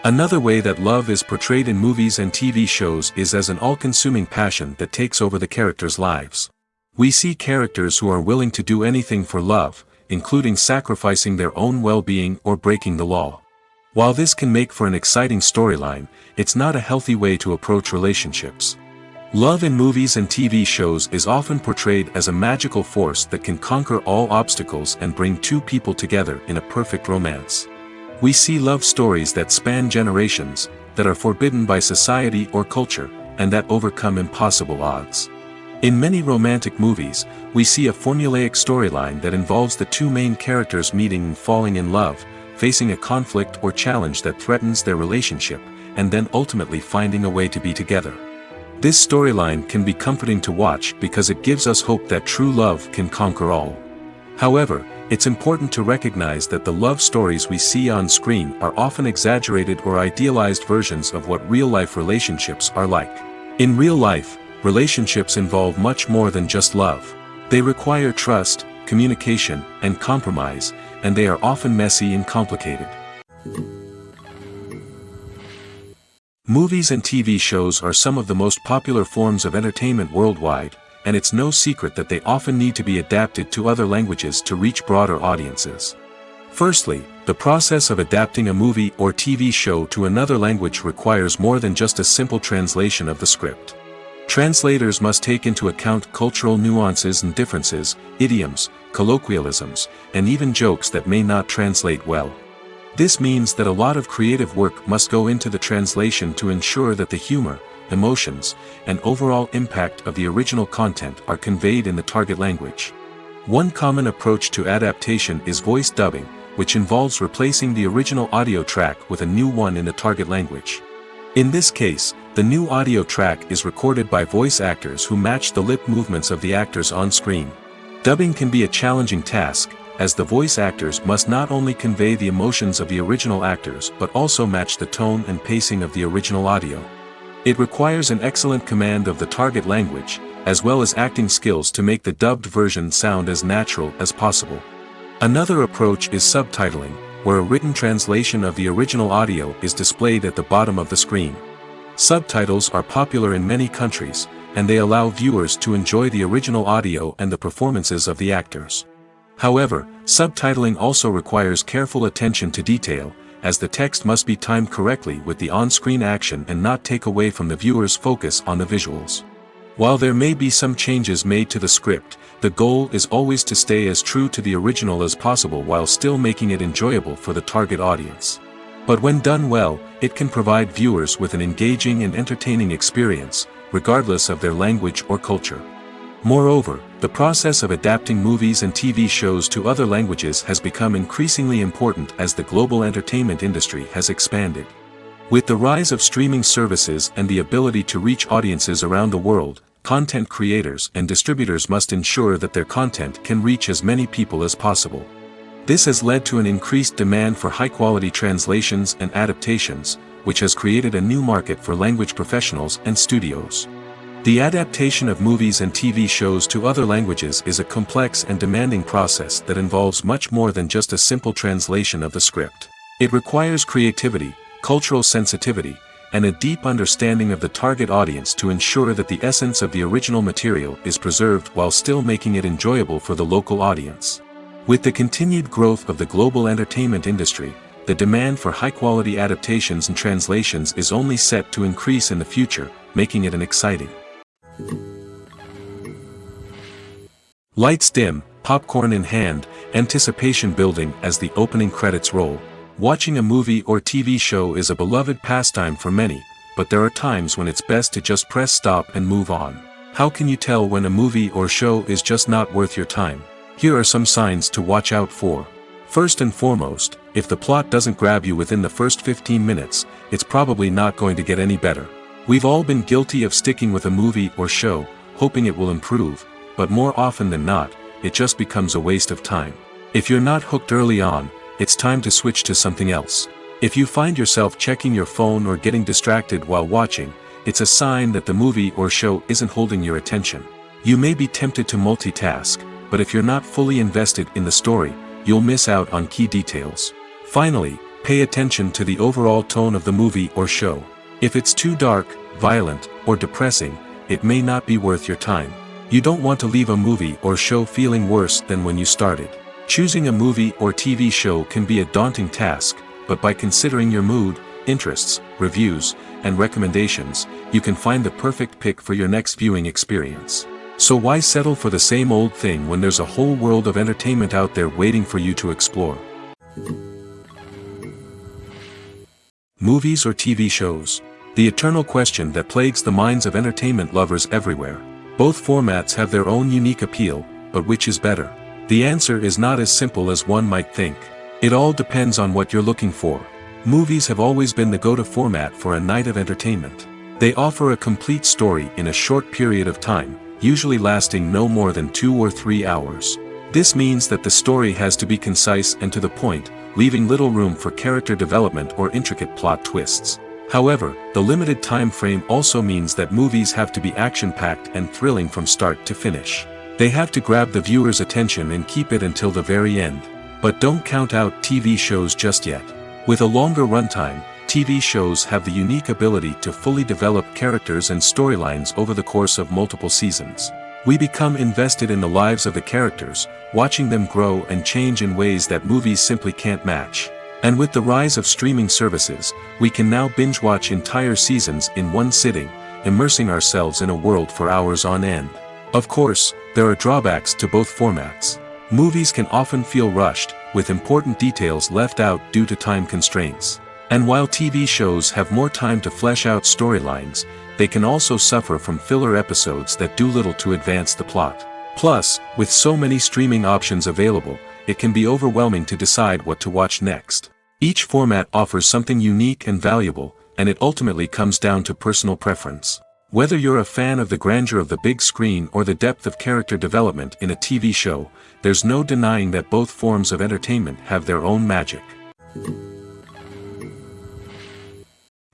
Another way that love is portrayed in movies and TV shows is as an all-consuming passion that takes over the characters' lives. We see characters who are willing to do anything for love, including sacrificing their own well-being or breaking the law. While this can make for an exciting storyline, it's not a healthy way to approach relationships. Love in movies and TV shows is often portrayed as a magical force that can conquer all obstacles and bring two people together in a perfect romance. We see love stories that span generations, that are forbidden by society or culture, and that overcome impossible odds. In many romantic movies, we see a formulaic storyline that involves the two main characters meeting and falling in love, facing a conflict or challenge that threatens their relationship, and then ultimately finding a way to be together. This storyline can be comforting to watch because it gives us hope that true love can conquer all. However, it's important to recognize that the love stories we see on screen are often exaggerated or idealized versions of what real-life relationships are like. In real life, relationships involve much more than just love. They require trust, communication, and compromise, and they are often messy and complicated. Movies and TV shows are some of the most popular forms of entertainment worldwide, and it's no secret that they often need to be adapted to other languages to reach broader audiences. Firstly, the process of adapting a movie or TV show to another language requires more than just a simple translation of the script. Translators must take into account cultural nuances and differences, idioms, colloquialisms, and even jokes that may not translate well. This means that a lot of creative work must go into the translation to ensure that the humor, emotions, and overall impact of the original content are conveyed in the target language. One common approach to adaptation is voice dubbing, which involves replacing the original audio track with a new one in the target language. In this case, the new audio track is recorded by voice actors who match the lip movements of the actors on screen. Dubbing can be a challenging task, as the voice actors must not only convey the emotions of the original actors but also match the tone and pacing of the original audio. It requires an excellent command of the target language, as well as acting skills to make the dubbed version sound as natural as possible. Another approach is subtitling, where a written translation of the original audio is displayed at the bottom of the screen. Subtitles are popular in many countries, and they allow viewers to enjoy the original audio and the performances of the actors. However, subtitling also requires careful attention to detail, as the text must be timed correctly with the on-screen action and not take away from the viewer's focus on the visuals. While there may be some changes made to the script, the goal is always to stay as true to the original as possible while still making it enjoyable for the target audience. But when done well, it can provide viewers with an engaging and entertaining experience, regardless of their language or culture. Moreover, the process of adapting movies and TV shows to other languages has become increasingly important as the global entertainment industry has expanded. With the rise of streaming services and the ability to reach audiences around the world, content creators and distributors must ensure that their content can reach as many people as possible. This has led to an increased demand for high-quality translations and adaptations, which has created a new market for language professionals and studios. The adaptation of movies and TV shows to other languages is a complex and demanding process that involves much more than just a simple translation of the script. It requires creativity, cultural sensitivity, and a deep understanding of the target audience to ensure that the essence of the original material is preserved while still making it enjoyable for the local audience. With the continued growth of the global entertainment industry, the demand for high-quality adaptations and translations is only set to increase in the future, making it an exciting. Lights dim, popcorn in hand, anticipation building as the opening credits roll. Watching a movie or TV show is a beloved pastime for many, but there are times when it's best to just press stop and move on. How can you tell when a movie or show is just not worth your time? Here are some signs to watch out for. First and foremost, if the plot doesn't grab you within the first 15 minutes, it's probably not going to get any better. We've all been guilty of sticking with a movie or show, hoping it will improve, but more often than not, it just becomes a waste of time. If you're not hooked early on, it's time to switch to something else. If you find yourself checking your phone or getting distracted while watching, it's a sign that the movie or show isn't holding your attention. You may be tempted to multitask, but if you're not fully invested in the story, you'll miss out on key details. Finally, pay attention to the overall tone of the movie or show. If it's too dark, violent, or depressing, it may not be worth your time. You don't want to leave a movie or show feeling worse than when you started. Choosing a movie or TV show can be a daunting task, but by considering your mood, interests, reviews, and recommendations, you can find the perfect pick for your next viewing experience. So why settle for the same old thing when there's a whole world of entertainment out there waiting for you to explore? Movies or TV shows? The eternal question that plagues the minds of entertainment lovers everywhere. Both formats have their own unique appeal, but which is better? The answer is not as simple as one might think. It all depends on what you're looking for. Movies have always been the go-to format for a night of entertainment. They offer a complete story in a short period of time, usually lasting no more than 2 or 3 hours. This means that the story has to be concise and to the point, leaving little room for character development or intricate plot twists. However, the limited time frame also means that movies have to be action-packed and thrilling from start to finish. They have to grab the viewer's attention and keep it until the very end. But don't count out TV shows just yet. With a longer runtime, TV shows have the unique ability to fully develop characters and storylines over the course of multiple seasons. We become invested in the lives of the characters, watching them grow and change in ways that movies simply can't match. And with the rise of streaming services, we can now binge-watch entire seasons in one sitting, immersing ourselves in a world for hours on end. Of course, there are drawbacks to both formats. Movies can often feel rushed, with important details left out due to time constraints. And while TV shows have more time to flesh out storylines, they can also suffer from filler episodes that do little to advance the plot. Plus, with so many streaming options available, it can be overwhelming to decide what to watch next. Each format offers something unique and valuable, and it ultimately comes down to personal preference. Whether you're a fan of the grandeur of the big screen or the depth of character development in a TV show, there's no denying that both forms of entertainment have their own magic.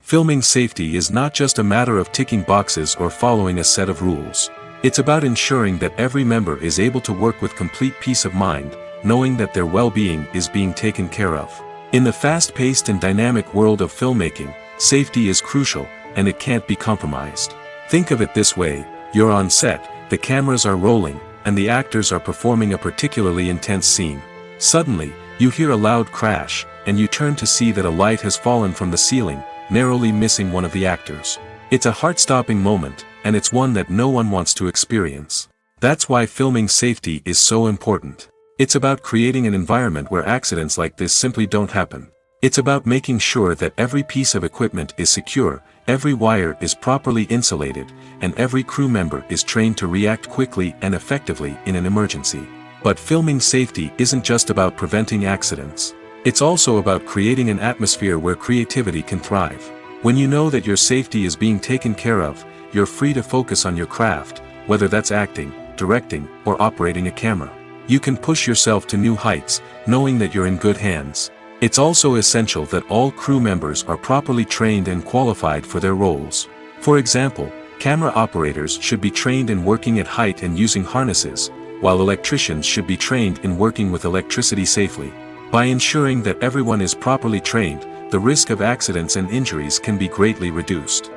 Filming safety is not just a matter of ticking boxes or following a set of rules. It's about ensuring that every member is able to work with complete peace of mind, knowing that their well-being is being taken care of. In the fast-paced and dynamic world of filmmaking, safety is crucial, and it can't be compromised. Think of it this way: you're on set, the cameras are rolling, and the actors are performing a particularly intense scene. Suddenly, you hear a loud crash, and you turn to see that a light has fallen from the ceiling, narrowly missing one of the actors. It's a heart-stopping moment, and it's one that no one wants to experience. That's why filming safety is so important. It's about creating an environment where accidents like this simply don't happen. It's about making sure that every piece of equipment is secure, every wire is properly insulated, and every crew member is trained to react quickly and effectively in an emergency. But filming safety isn't just about preventing accidents. It's also about creating an atmosphere where creativity can thrive. When you know that your safety is being taken care of, you're free to focus on your craft, whether that's acting, directing, or operating a camera. You can push yourself to new heights, knowing that you're in good hands. It's also essential that all crew members are properly trained and qualified for their roles. For example, camera operators should be trained in working at height and using harnesses, while electricians should be trained in working with electricity safely. By ensuring that everyone is properly trained, the risk of accidents and injuries can be greatly reduced.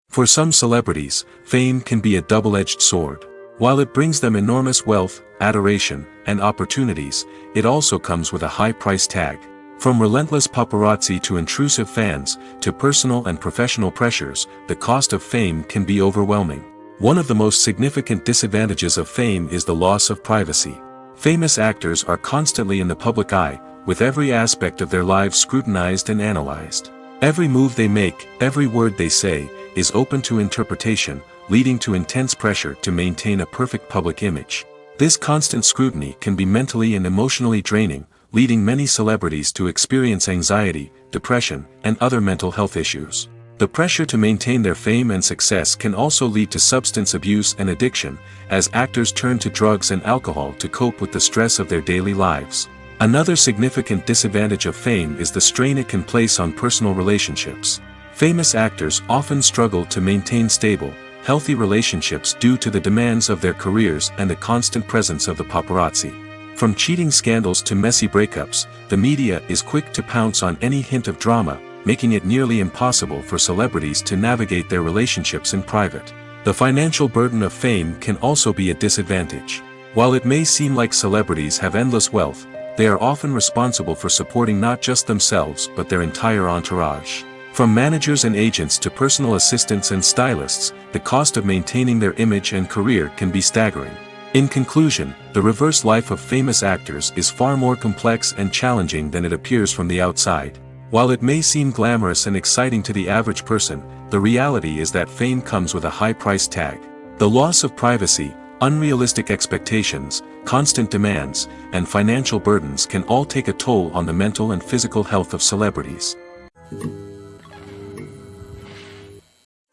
For some celebrities, fame can be a double-edged sword. While it brings them enormous wealth, adoration, and opportunities, it also comes with a high price tag. From relentless paparazzi to intrusive fans, to personal and professional pressures, the cost of fame can be overwhelming. One of the most significant disadvantages of fame is the loss of privacy. Famous actors are constantly in the public eye, with every aspect of their lives scrutinized and analyzed. Every move they make, every word they say, is open to interpretation, leading to intense pressure to maintain a perfect public image. This constant scrutiny can be mentally and emotionally draining, leading many celebrities to experience anxiety, depression, and other mental health issues. The pressure to maintain their fame and success can also lead to substance abuse and addiction, as actors turn to drugs and alcohol to cope with the stress of their daily lives. Another significant disadvantage of fame is the strain it can place on personal relationships. Famous actors often struggle to maintain stable, healthy relationships due to the demands of their careers and the constant presence of the paparazzi. From cheating scandals to messy breakups, the media is quick to pounce on any hint of drama, making it nearly impossible for celebrities to navigate their relationships in private. The financial burden of fame can also be a disadvantage. While it may seem like celebrities have endless wealth, they are often responsible for supporting not just themselves but their entire entourage. From managers and agents to personal assistants and stylists, the cost of maintaining their image and career can be staggering. In conclusion, the reverse life of famous actors is far more complex and challenging than it appears from the outside. While it may seem glamorous and exciting to the average person, the reality is that fame comes with a high price tag. The loss of privacy, unrealistic expectations, constant demands, and financial burdens can all take a toll on the mental and physical health of celebrities.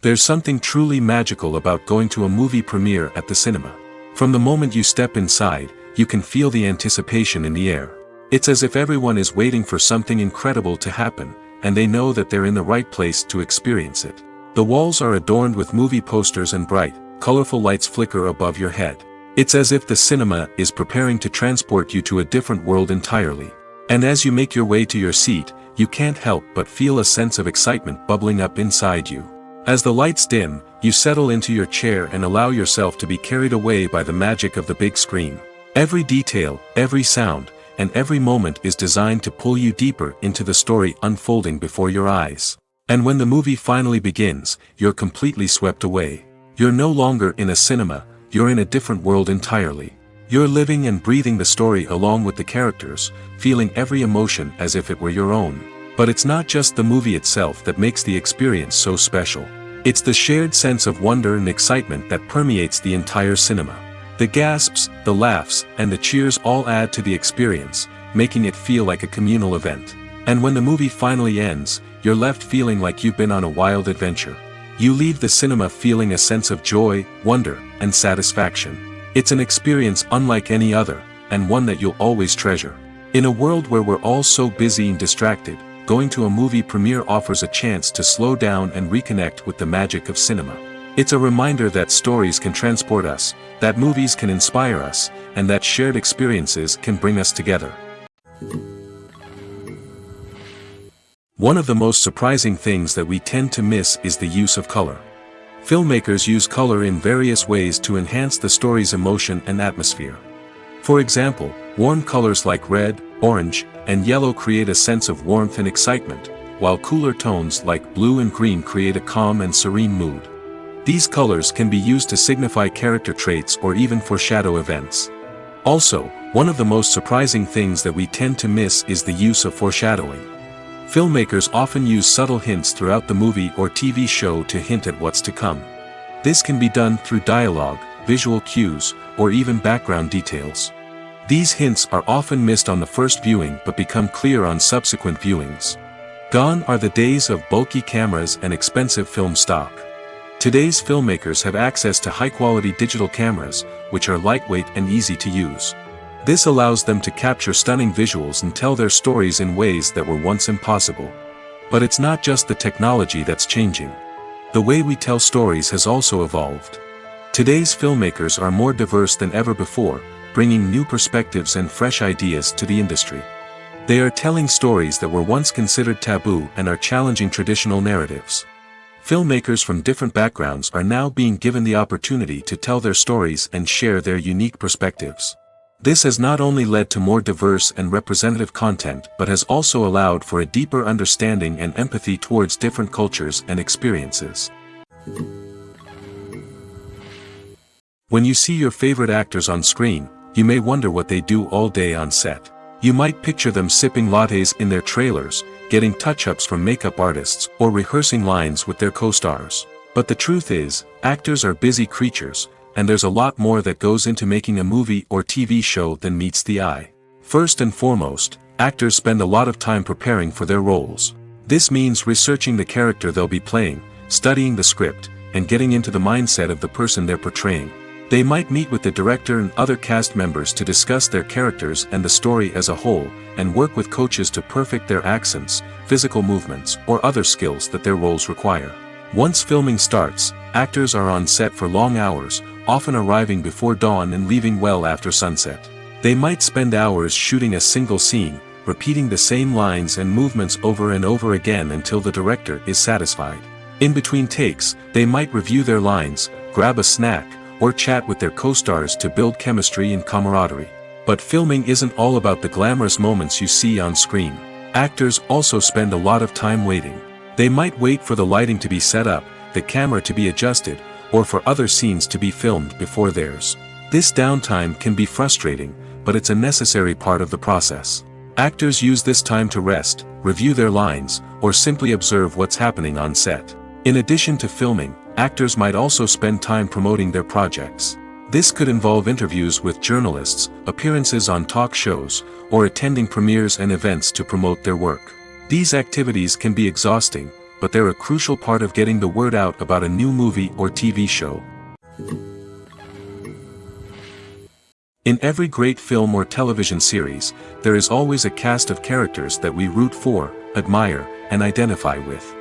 There's something truly magical about going to a movie premiere at the cinema. From the moment you step inside, you can feel the anticipation in the air. It's as if everyone is waiting for something incredible to happen, and they know that they're in the right place to experience it. The walls are adorned with movie posters and bright, colorful lights flicker above your head. It's as if the cinema is preparing to transport you to a different world entirely. And as you make your way to your seat, you can't help but feel a sense of excitement bubbling up inside you. As the lights dim, you settle into your chair and allow yourself to be carried away by the magic of the big screen. Every detail, every sound, and every moment is designed to pull you deeper into the story unfolding before your eyes. And when the movie finally begins, you're completely swept away. You're no longer in a cinema, you're in a different world entirely. You're living and breathing the story along with the characters, feeling every emotion as if it were your own. But it's not just the movie itself that makes the experience so special. It's the shared sense of wonder and excitement that permeates the entire cinema. The gasps, the laughs, and the cheers all add to the experience, making it feel like a communal event. And when the movie finally ends, you're left feeling like you've been on a wild adventure. You leave the cinema feeling a sense of joy, wonder, and satisfaction. It's an experience unlike any other, and one that you'll always treasure. In a world where we're all so busy and distracted, going to a movie premiere offers a chance to slow down and reconnect with the magic of cinema. It's a reminder that stories can transport us, that movies can inspire us, and that shared experiences can bring us together. One of the most surprising things that we tend to miss is the use of color. Filmmakers use color in various ways to enhance the story's emotion and atmosphere. For example, warm colors like red, orange, and yellow create a sense of warmth and excitement, while cooler tones like blue and green create a calm and serene mood. These colors can be used to signify character traits or even foreshadow events. Also, one of the most surprising things that we tend to miss is the use of foreshadowing. Filmmakers often use subtle hints throughout the movie or TV show to hint at what's to come. This can be done through dialogue, visual cues, or even background details. These hints are often missed on the first viewing but become clear on subsequent viewings. Gone are the days of bulky cameras and expensive film stock. Today's filmmakers have access to high-quality digital cameras, which are lightweight and easy to use. This allows them to capture stunning visuals and tell their stories in ways that were once impossible. But it's not just the technology that's changing. The way we tell stories has also evolved. Today's filmmakers are more diverse than ever before, bringing new perspectives and fresh ideas to the industry. They are telling stories that were once considered taboo and are challenging traditional narratives. Filmmakers from different backgrounds are now being given the opportunity to tell their stories and share their unique perspectives. This has not only led to more diverse and representative content but has also allowed for a deeper understanding and empathy towards different cultures and experiences. When you see your favorite actors on screen, you may wonder what they do all day on set. You might picture them sipping lattes in their trailers, getting touch-ups from makeup artists, or rehearsing lines with their co-stars. But the truth is, actors are busy creatures, and there's a lot more that goes into making a movie or TV show than meets the eye. First and foremost, actors spend a lot of time preparing for their roles. This means researching the character they'll be playing, studying the script, and getting into the mindset of the person they're portraying. They might meet with the director and other cast members to discuss their characters and the story as a whole, and work with coaches to perfect their accents, physical movements, or other skills that their roles require. Once filming starts, actors are on set for long hours, often arriving before dawn and leaving well after sunset. They might spend hours shooting a single scene, repeating the same lines and movements over and over again until the director is satisfied. In between takes, they might review their lines, grab a snack, or chat with their co-stars to build chemistry and camaraderie. But filming isn't all about the glamorous moments you see on screen. Actors also spend a lot of time waiting. They might wait for the lighting to be set up, the camera to be adjusted, or for other scenes to be filmed before theirs. This downtime can be frustrating, but it's a necessary part of the process. Actors use this time to rest, review their lines, or simply observe what's happening on set. In addition to filming, actors might also spend time promoting their projects. This could involve interviews with journalists, appearances on talk shows, or attending premieres and events to promote their work. These activities can be exhausting, but they're a crucial part of getting the word out about a new movie or TV show. In every great film or television series, there is always a cast of characters that we root for, admire, and identify with.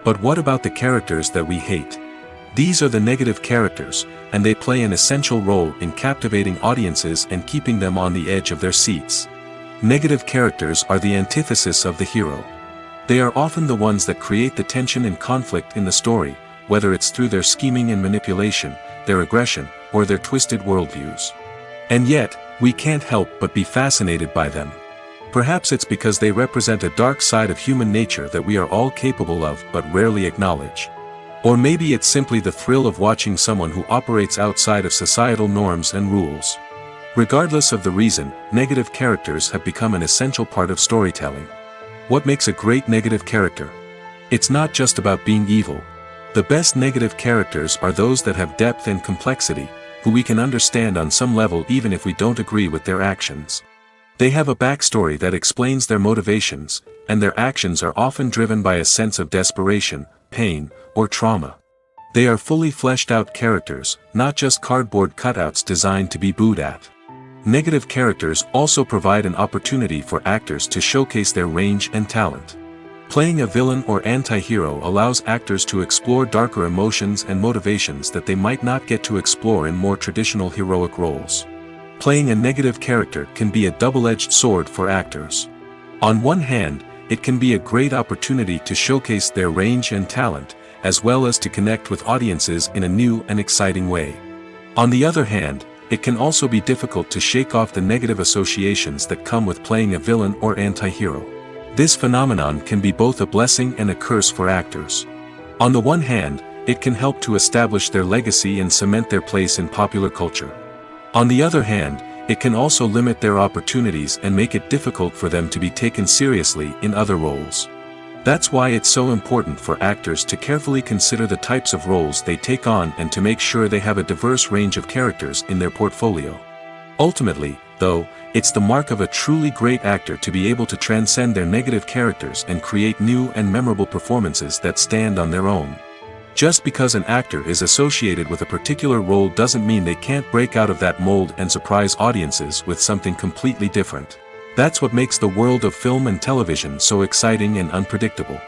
But what about the characters that we hate? These are the negative characters, and they play an essential role in captivating audiences and keeping them on the edge of their seats. Negative characters are the antithesis of the hero. They are often the ones that create the tension and conflict in the story, whether it's through their scheming and manipulation, their aggression, or their twisted worldviews. And yet, we can't help but be fascinated by them. Perhaps it's because they represent a dark side of human nature that we are all capable of but rarely acknowledge. Or maybe it's simply the thrill of watching someone who operates outside of societal norms and rules. Regardless of the reason, negative characters have become an essential part of storytelling. What makes a great negative character? It's not just about being evil. The best negative characters are those that have depth and complexity, who we can understand on some level even if we don't agree with their actions. They have a backstory that explains their motivations, and their actions are often driven by a sense of desperation, pain, or trauma. They are fully fleshed out characters, not just cardboard cutouts designed to be booed at. Negative characters also provide an opportunity for actors to showcase their range and talent. Playing a villain or anti-hero allows actors to explore darker emotions and motivations that they might not get to explore in more traditional heroic roles. Playing a negative character can be a double-edged sword for actors. On one hand, it can be a great opportunity to showcase their range and talent, as well as to connect with audiences in a new and exciting way. On the other hand, it can also be difficult to shake off the negative associations that come with playing a villain or anti-hero. This phenomenon can be both a blessing and a curse for actors. On the one hand, it can help to establish their legacy and cement their place in popular culture. On the other hand, it can also limit their opportunities and make it difficult for them to be taken seriously in other roles. That's why it's so important for actors to carefully consider the types of roles they take on and to make sure they have a diverse range of characters in their portfolio. Ultimately, though, it's the mark of a truly great actor to be able to transcend their negative characters and create new and memorable performances that stand on their own. Just because an actor is associated with a particular role doesn't mean they can't break out of that mold and surprise audiences with something completely different. That's what makes the world of film and television so exciting and unpredictable.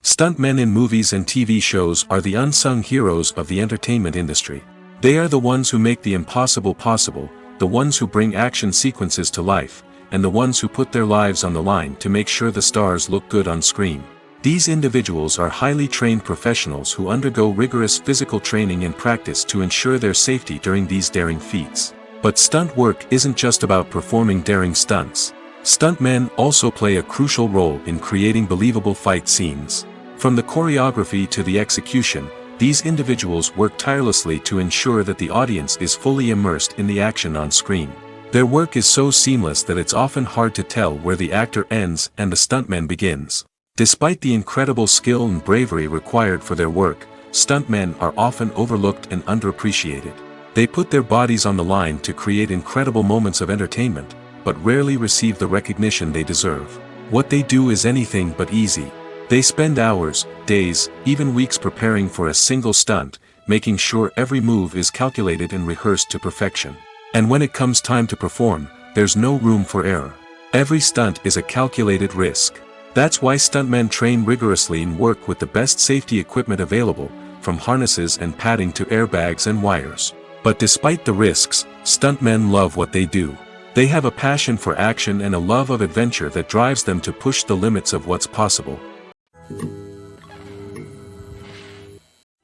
Stuntmen in movies and TV shows are the unsung heroes of the entertainment industry. They are the ones who make the impossible possible, the ones who bring action sequences to life, and the ones who put their lives on the line to make sure the stars look good on screen. These individuals are highly trained professionals who undergo rigorous physical training and practice to ensure their safety during these daring feats. But stunt work isn't just about performing daring stunts. Stuntmen also play a crucial role in creating believable fight scenes. From the choreography to the execution, these individuals work tirelessly to ensure that the audience is fully immersed in the action on screen. Their work is so seamless that it's often hard to tell where the actor ends and the stuntman begins. Despite the incredible skill and bravery required for their work, stuntmen are often overlooked and underappreciated. They put their bodies on the line to create incredible moments of entertainment, but rarely receive the recognition they deserve. What they do is anything but easy. They spend hours, days, even weeks preparing for a single stunt, making sure every move is calculated and rehearsed to perfection. And when it comes time to perform, there's no room for error. Every stunt is a calculated risk. That's why stuntmen train rigorously and work with the best safety equipment available, from harnesses and padding to airbags and wires. But despite the risks, stuntmen love what they do. They have a passion for action and a love of adventure that drives them to push the limits of what's possible.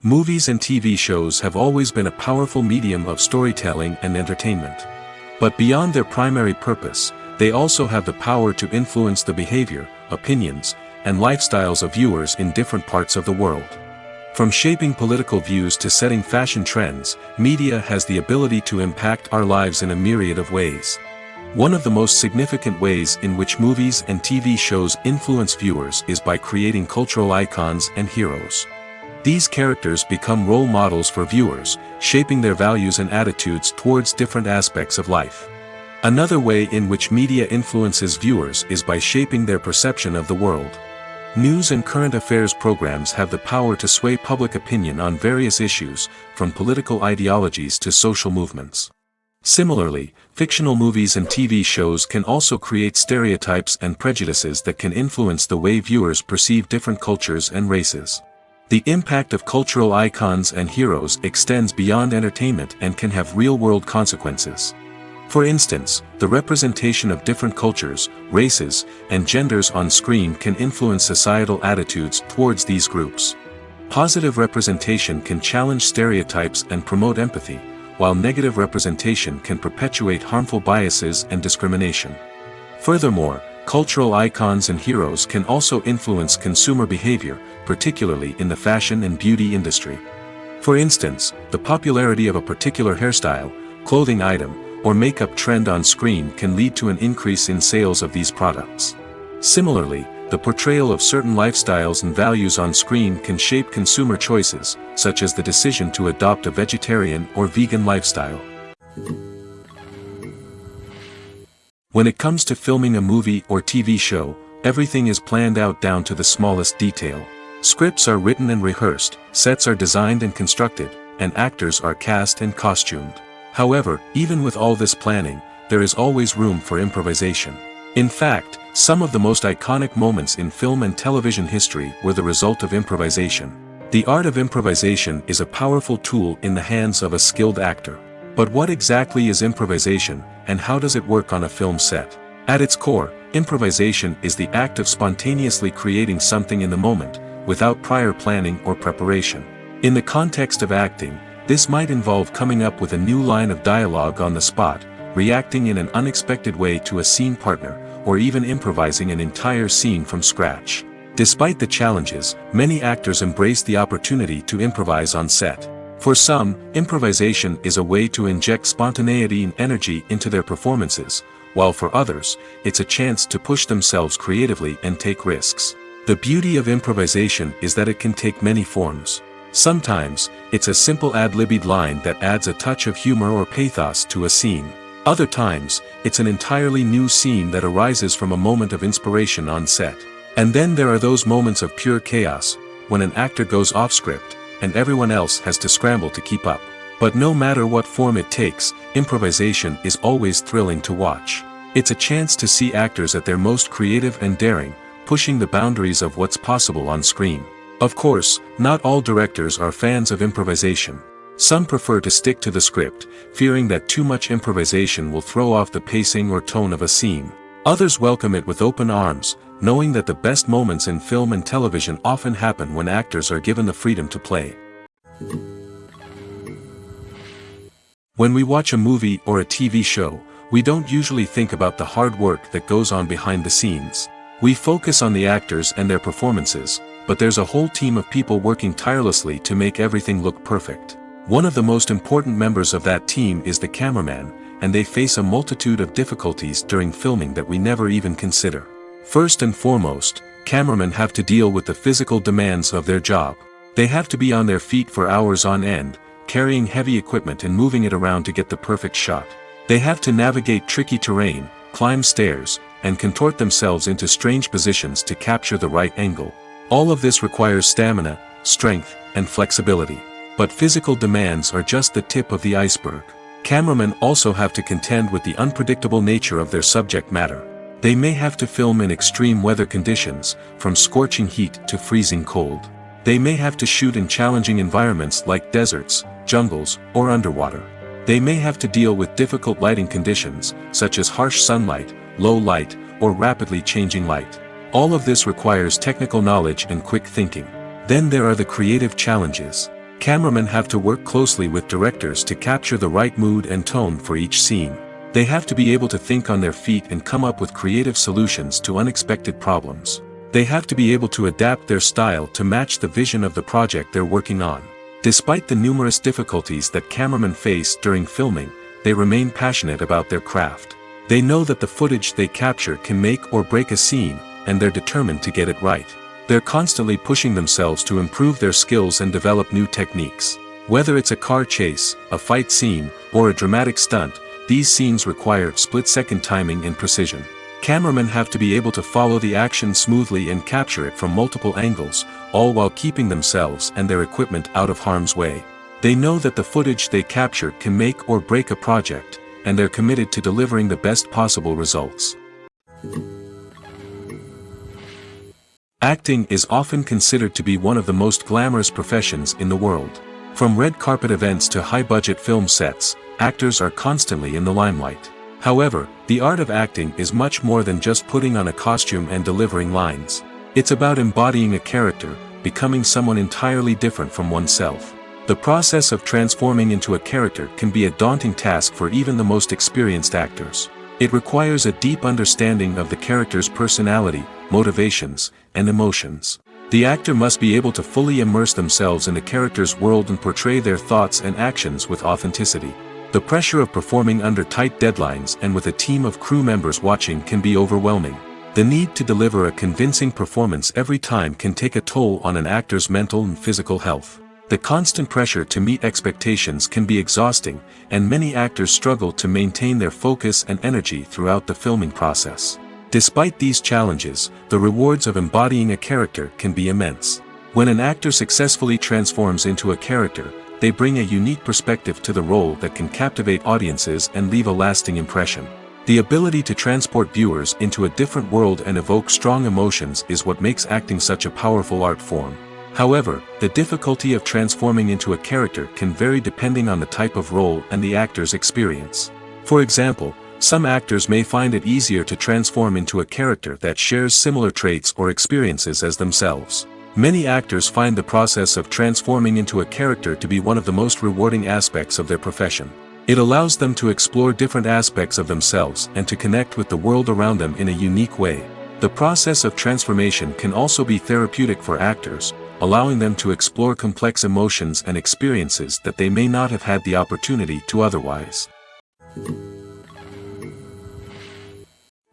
Movies and TV shows have always been a powerful medium of storytelling and entertainment. But beyond their primary purpose, they also have the power to influence the behavior, opinions, and lifestyles of viewers in different parts of the world. From shaping political views to setting fashion trends, media has the ability to impact our lives in a myriad of ways. One of the most significant ways in which movies and TV shows influence viewers is by creating cultural icons and heroes. These characters become role models for viewers, shaping their values and attitudes towards different aspects of life. Another way in which media influences viewers is by shaping their perception of the world. News and current affairs programs have the power to sway public opinion on various issues, from political ideologies to social movements. Similarly, fictional movies and TV shows can also create stereotypes and prejudices that can influence the way viewers perceive different cultures and races. The impact of cultural icons and heroes extends beyond entertainment and can have real-world consequences. For instance, the representation of different cultures, races, and genders on screen can influence societal attitudes towards these groups. Positive representation can challenge stereotypes and promote empathy, while negative representation can perpetuate harmful biases and discrimination. Furthermore, cultural icons and heroes can also influence consumer behavior, particularly in the fashion and beauty industry. For instance, the popularity of a particular hairstyle, clothing item, or makeup trend on screen can lead to an increase in sales of these products. Similarly, the portrayal of certain lifestyles and values on screen can shape consumer choices, such as the decision to adopt a vegetarian or vegan lifestyle. When it comes to filming a movie or TV show, everything is planned out down to the smallest detail. Scripts are written and rehearsed, sets are designed and constructed, and actors are cast and costumed. However, even with all this planning, there is always room for improvisation. In fact, some of the most iconic moments in film and television history were the result of improvisation. The art of improvisation is a powerful tool in the hands of a skilled actor. But what exactly is improvisation, and how does it work on a film set? At its core, improvisation is the act of spontaneously creating something in the moment, without prior planning or preparation. In the context of acting, this might involve coming up with a new line of dialogue on the spot, reacting in an unexpected way to a scene partner, or even improvising an entire scene from scratch. Despite the challenges, many actors embrace the opportunity to improvise on set. For some, improvisation is a way to inject spontaneity and energy into their performances, while for others, it's a chance to push themselves creatively and take risks. The beauty of improvisation is that it can take many forms. Sometimes, it's a simple ad-libbed line that adds a touch of humor or pathos to a scene. Other times, it's an entirely new scene that arises from a moment of inspiration on set. And then there are those moments of pure chaos, when an actor goes off script, and everyone else has to scramble to keep up. But no matter what form it takes, improvisation is always thrilling to watch. It's a chance to see actors at their most creative and daring, pushing the boundaries of what's possible on screen. Of course, not all directors are fans of improvisation. Some prefer to stick to the script, fearing that too much improvisation will throw off the pacing or tone of a scene. Others welcome it with open arms, knowing that the best moments in film and television often happen when actors are given the freedom to play. When we watch a movie or a TV show, we don't usually think about the hard work that goes on behind the scenes. We focus on the actors and their performances, but there's a whole team of people working tirelessly to make everything look perfect. One of the most important members of that team is the cameraman, and they face a multitude of difficulties during filming that we never even consider. First and foremost, cameramen have to deal with the physical demands of their job. They have to be on their feet for hours on end, carrying heavy equipment and moving it around to get the perfect shot. They have to navigate tricky terrain, climb stairs, and contort themselves into strange positions to capture the right angle. All of this requires stamina, strength, and flexibility. But physical demands are just the tip of the iceberg. Cameramen also have to contend with the unpredictable nature of their subject matter. They may have to film in extreme weather conditions, from scorching heat to freezing cold. They may have to shoot in challenging environments like deserts, jungles, or underwater. They may have to deal with difficult lighting conditions, such as harsh sunlight, low light, or rapidly changing light. All of this requires technical knowledge and quick thinking. Then there are the creative challenges. Cameramen have to work closely with directors to capture the right mood and tone for each scene. They have to be able to think on their feet and come up with creative solutions to unexpected problems. They have to be able to adapt their style to match the vision of the project they're working on. Despite the numerous difficulties that cameramen face during filming, they remain passionate about their craft. They know that the footage they capture can make or break a scene, and they're determined to get it right. They're constantly pushing themselves to improve their skills and develop new techniques. Whether it's a car chase, a fight scene, or a dramatic stunt, these scenes require split-second timing and precision. Cameramen have to be able to follow the action smoothly and capture it from multiple angles, all while keeping themselves and their equipment out of harm's way. They know that the footage they capture can make or break a project, and they're committed to delivering the best possible results. Acting is often considered to be one of the most glamorous professions in the world. From red carpet events to high-budget film sets, actors are constantly in the limelight. However, the art of acting is much more than just putting on a costume and delivering lines. It's about embodying a character, becoming someone entirely different from oneself. The process of transforming into a character can be a daunting task for even the most experienced actors. It requires a deep understanding of the character's personality, motivations, and emotions. The actor must be able to fully immerse themselves in the character's world and portray their thoughts and actions with authenticity. The pressure of performing under tight deadlines and with a team of crew members watching can be overwhelming. The need to deliver a convincing performance every time can take a toll on an actor's mental and physical health. The constant pressure to meet expectations can be exhausting, and many actors struggle to maintain their focus and energy throughout the filming process. Despite these challenges, the rewards of embodying a character can be immense. When an actor successfully transforms into a character, they bring a unique perspective to the role that can captivate audiences and leave a lasting impression. The ability to transport viewers into a different world and evoke strong emotions is what makes acting such a powerful art form. However, the difficulty of transforming into a character can vary depending on the type of role and the actor's experience. For example, some actors may find it easier to transform into a character that shares similar traits or experiences as themselves. Many actors find the process of transforming into a character to be one of the most rewarding aspects of their profession. It allows them to explore different aspects of themselves and to connect with the world around them in a unique way. The process of transformation can also be therapeutic for actors, allowing them to explore complex emotions and experiences that they may not have had the opportunity to otherwise.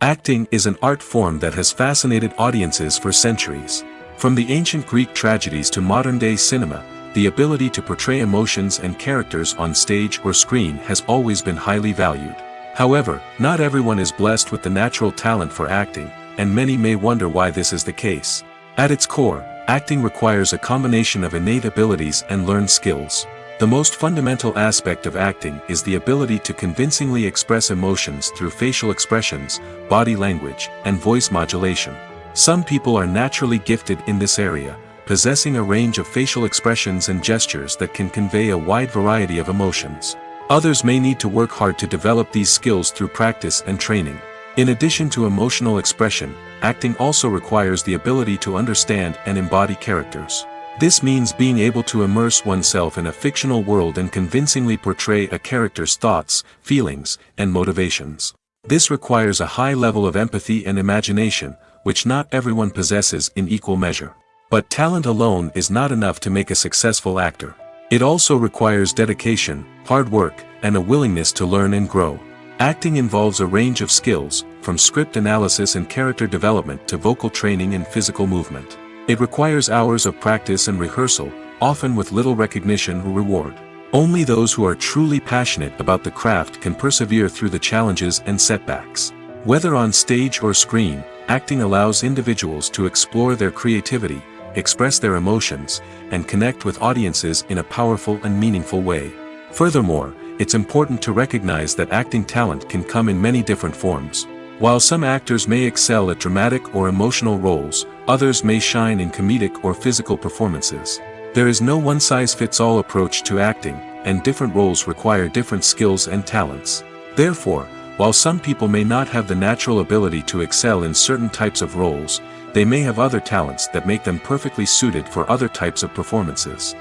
Acting is an art form that has fascinated audiences for centuries. From the ancient Greek tragedies to modern-day cinema, the ability to portray emotions and characters on stage or screen has always been highly valued. However, not everyone is blessed with the natural talent for acting, and many may wonder why this is the case. At its core, acting requires a combination of innate abilities and learned skills. The most fundamental aspect of acting is the ability to convincingly express emotions through facial expressions, body language, and voice modulation. Some people are naturally gifted in this area, possessing a range of facial expressions and gestures that can convey a wide variety of emotions. Others may need to work hard to develop these skills through practice and training. In addition to emotional expression, acting also requires the ability to understand and embody characters. This means being able to immerse oneself in a fictional world and convincingly portray a character's thoughts, feelings, and motivations. This requires a high level of empathy and imagination, which not everyone possesses in equal measure. But talent alone is not enough to make a successful actor. It also requires dedication, hard work, and a willingness to learn and grow. Acting involves a range of skills, from script analysis and character development to vocal training and physical movement. It requires hours of practice and rehearsal, often with little recognition or reward. Only those who are truly passionate about the craft can persevere through the challenges and setbacks. Whether on stage or screen, acting allows individuals to explore their creativity, express their emotions, and connect with audiences in a powerful and meaningful way. Furthermore, it's important to recognize that acting talent can come in many different forms. While some actors may excel at dramatic or emotional roles, others may shine in comedic or physical performances. There is no one-size-fits-all approach to acting, and different roles require different skills and talents. Therefore, while some people may not have the natural ability to excel in certain types of roles, they may have other talents that make them perfectly suited for other types of performances.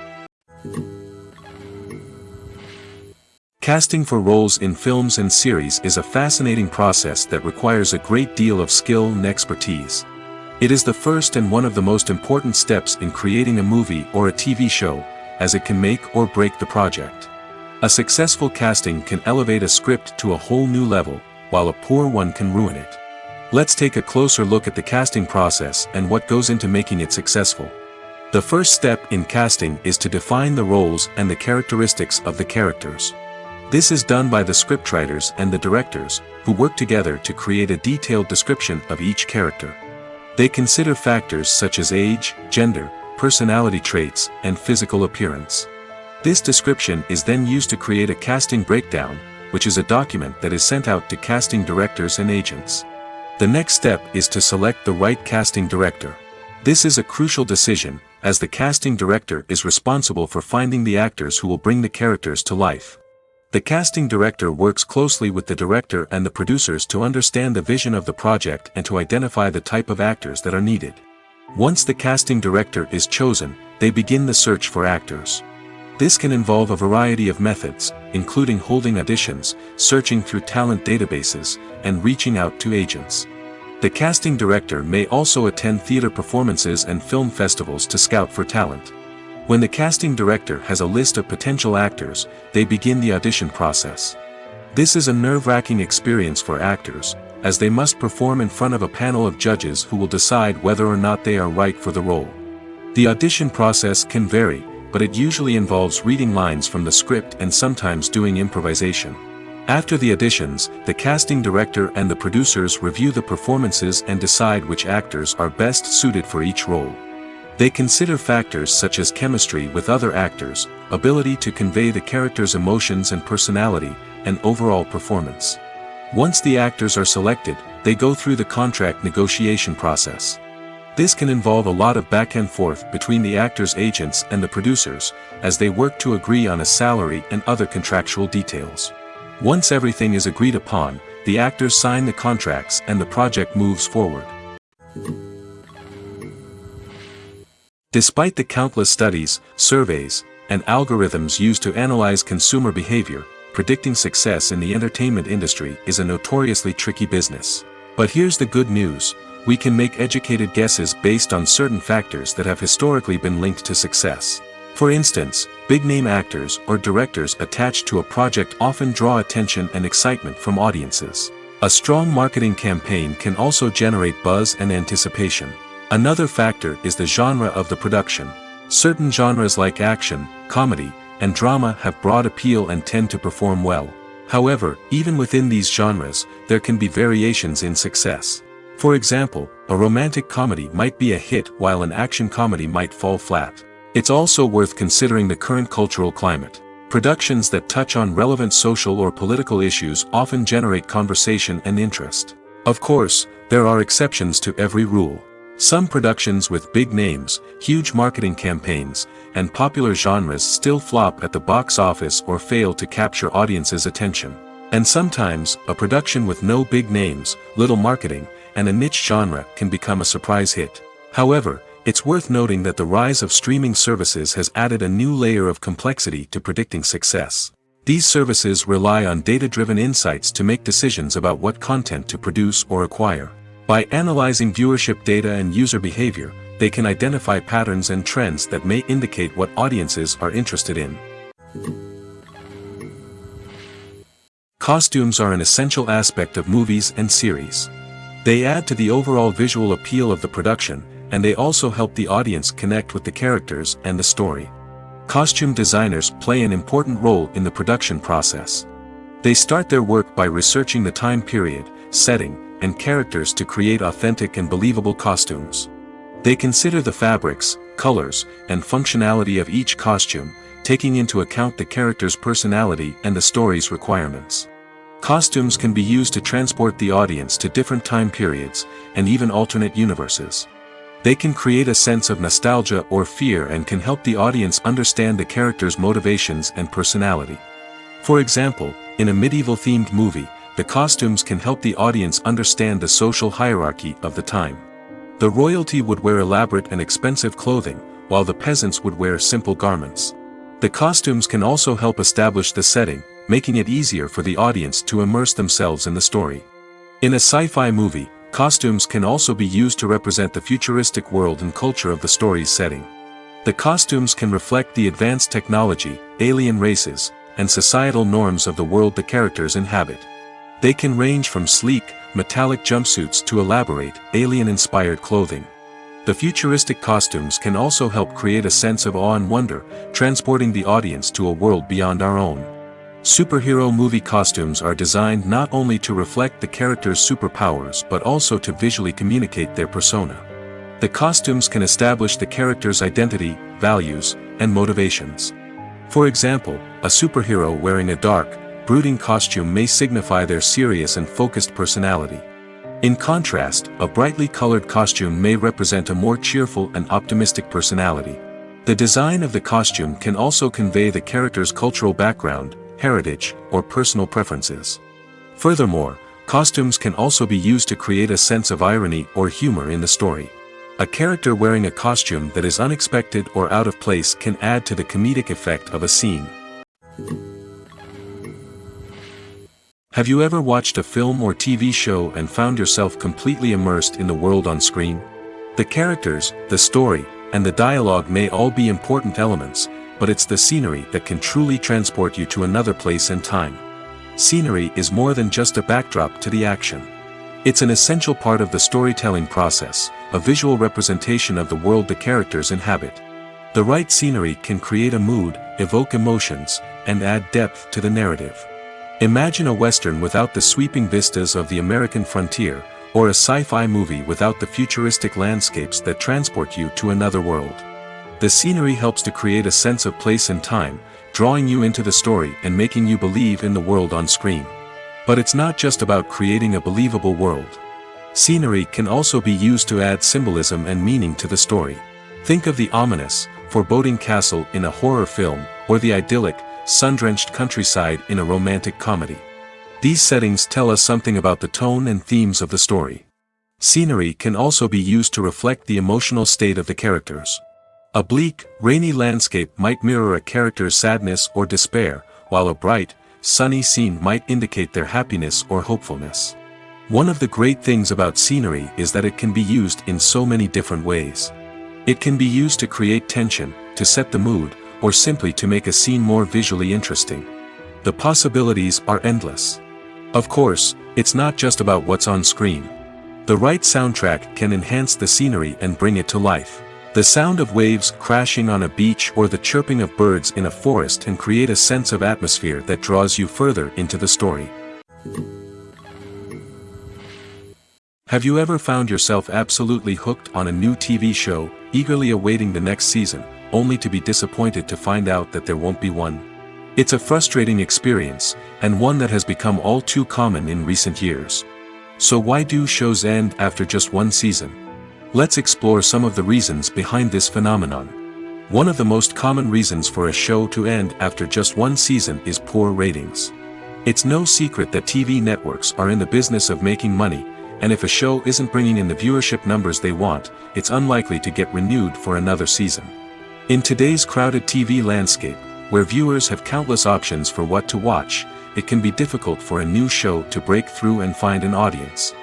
Casting for roles in films and series is a fascinating process that requires a great deal of skill and expertise. It is the first and one of the most important steps in creating a movie or a TV show, as it can make or break the project. A successful casting can elevate a script to a whole new level, while a poor one can ruin it. Let's take a closer look at the casting process and what goes into making it successful. The first step in casting is to define the roles and the characteristics of the characters. This is done by the scriptwriters and the directors, who work together to create a detailed description of each character. They consider factors such as age, gender, personality traits, and physical appearance. This description is then used to create a casting breakdown, which is a document that is sent out to casting directors and agents. The next step is to select the right casting director. This is a crucial decision, as the casting director is responsible for finding the actors who will bring the characters to life. The casting director works closely with the director and the producers to understand the vision of the project and to identify the type of actors that are needed. Once the casting director is chosen, they begin the search for actors. This can involve a variety of methods, including holding auditions, searching through talent databases, and reaching out to agents. The casting director may also attend theater performances and film festivals to scout for talent. When the casting director has a list of potential actors, they begin the audition process. This is a nerve-wracking experience for actors, as they must perform in front of a panel of judges who will decide whether or not they are right for the role. The audition process can vary, but it usually involves reading lines from the script and sometimes doing improvisation. After the auditions, the casting director and the producers review the performances and decide which actors are best suited for each role. They consider factors such as chemistry with other actors, ability to convey the character's emotions and personality, and overall performance. Once the actors are selected, they go through the contract negotiation process. This can involve a lot of back and forth between the actors' agents and the producers, as they work to agree on a salary and other contractual details. Once everything is agreed upon, the actors sign the contracts and the project moves forward. Despite the countless studies, surveys, and algorithms used to analyze consumer behavior, predicting success in the entertainment industry is a notoriously tricky business. But here's the good news: we can make educated guesses based on certain factors that have historically been linked to success. For instance, big-name actors or directors attached to a project often draw attention and excitement from audiences. A strong marketing campaign can also generate buzz and anticipation. Another factor is the genre of the production. Certain genres like action, comedy, and drama have broad appeal and tend to perform well. However, even within these genres, there can be variations in success. For example, a romantic comedy might be a hit while an action comedy might fall flat. It's also worth considering the current cultural climate. Productions that touch on relevant social or political issues often generate conversation and interest. Of course, there are exceptions to every rule. Some productions with big names, huge marketing campaigns, and popular genres still flop at the box office or fail to capture audiences' attention. And sometimes, a production with no big names, little marketing, and a niche genre can become a surprise hit. However, it's worth noting that the rise of streaming services has added a new layer of complexity to predicting success. These services rely on data-driven insights to make decisions about what content to produce or acquire. By analyzing viewership data and user behavior, they can identify patterns and trends that may indicate what audiences are interested in. Costumes are an essential aspect of movies and series. They add to the overall visual appeal of the production, and they also help the audience connect with the characters and the story. Costume designers play an important role in the production process. They start their work by researching the time period, setting, and characters to create authentic and believable costumes. They consider the fabrics, colors, and functionality of each costume, taking into account the character's personality and the story's requirements. Costumes can be used to transport the audience to different time periods, and even alternate universes. They can create a sense of nostalgia or fear and can help the audience understand the character's motivations and personality. For example, in a medieval-themed movie, the costumes can help the audience understand the social hierarchy of the time. The royalty would wear elaborate and expensive clothing, while the peasants would wear simple garments. The costumes can also help establish the setting, making it easier for the audience to immerse themselves in the story. In a sci-fi movie, costumes can also be used to represent the futuristic world and culture of the story's setting. The costumes can reflect the advanced technology, alien races, and societal norms of the world the characters inhabit. They can range from sleek, metallic jumpsuits to elaborate, alien-inspired clothing. The futuristic costumes can also help create a sense of awe and wonder, transporting the audience to a world beyond our own. Superhero movie costumes are designed not only to reflect the character's superpowers but also to visually communicate their persona. The costumes can establish the character's identity, values, and motivations. For example, a superhero wearing a dark, brooding costume may signify their serious and focused personality. In contrast, a brightly colored costume may represent a more cheerful and optimistic personality. The design of the costume can also convey the character's cultural background, heritage, or personal preferences. Furthermore, costumes can also be used to create a sense of irony or humor in the story. A character wearing a costume that is unexpected or out of place can add to the comedic effect of a scene. Have you ever watched a film or TV show and found yourself completely immersed in the world on screen? The characters, the story, and the dialogue may all be important elements, but it's the scenery that can truly transport you to another place and time. Scenery is more than just a backdrop to the action. It's an essential part of the storytelling process, a visual representation of the world the characters inhabit. The right scenery can create a mood, evoke emotions, and add depth to the narrative. Imagine a Western without the sweeping vistas of the American frontier, or a sci-fi movie without the futuristic landscapes that transport you to another world. The scenery helps to create a sense of place and time, drawing you into the story and making you believe in the world on screen. But it's not just about creating a believable world. Scenery can also be used to add symbolism and meaning to the story. Think of the ominous, foreboding castle in a horror film, or the idyllic, sun-drenched countryside in a romantic comedy. These settings tell us something about the tone and themes of the story. Scenery can also be used to reflect the emotional state of the characters. A bleak, rainy landscape might mirror a character's sadness or despair, while a bright, sunny scene might indicate their happiness or hopefulness. One of the great things about scenery is that it can be used in so many different ways. It can be used to create tension, to set the mood, or simply to make a scene more visually interesting. The possibilities are endless. Of course, it's not just about what's on screen. The right soundtrack can enhance the scenery and bring it to life. The sound of waves crashing on a beach or the chirping of birds in a forest can create a sense of atmosphere that draws you further into the story. Have you ever found yourself absolutely hooked on a new TV show, eagerly awaiting the next season, only to be disappointed to find out that there won't be one? It's a frustrating experience, and one that has become all too common in recent years. So why do shows end after just one season? Let's explore some of the reasons behind this phenomenon. One of the most common reasons for a show to end after just one season is poor ratings. It's no secret that TV networks are in the business of making money, and if a show isn't bringing in the viewership numbers they want, it's unlikely to get renewed for another season. In today's crowded TV landscape, where viewers have countless options for what to watch, it can be difficult for a new show to break through and find an audience.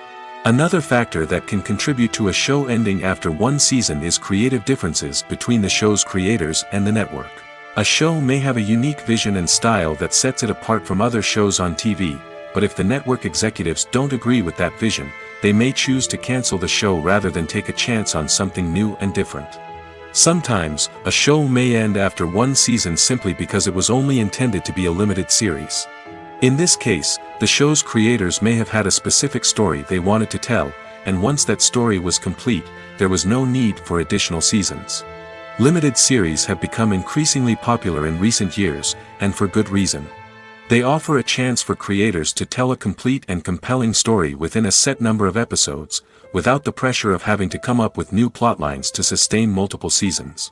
Another factor that can contribute to a show ending after one season is creative differences between the show's creators and the network. A show may have a unique vision and style that sets it apart from other shows on TV, but if the network executives don't agree with that vision, they may choose to cancel the show rather than take a chance on something new and different. Sometimes, a show may end after one season simply because it was only intended to be a limited series. In this case, the show's creators may have had a specific story they wanted to tell, and once that story was complete, there was no need for additional seasons. Limited series have become increasingly popular in recent years, and for good reason. They offer a chance for creators to tell a complete and compelling story within a set number of episodes, without the pressure of having to come up with new plotlines to sustain multiple seasons.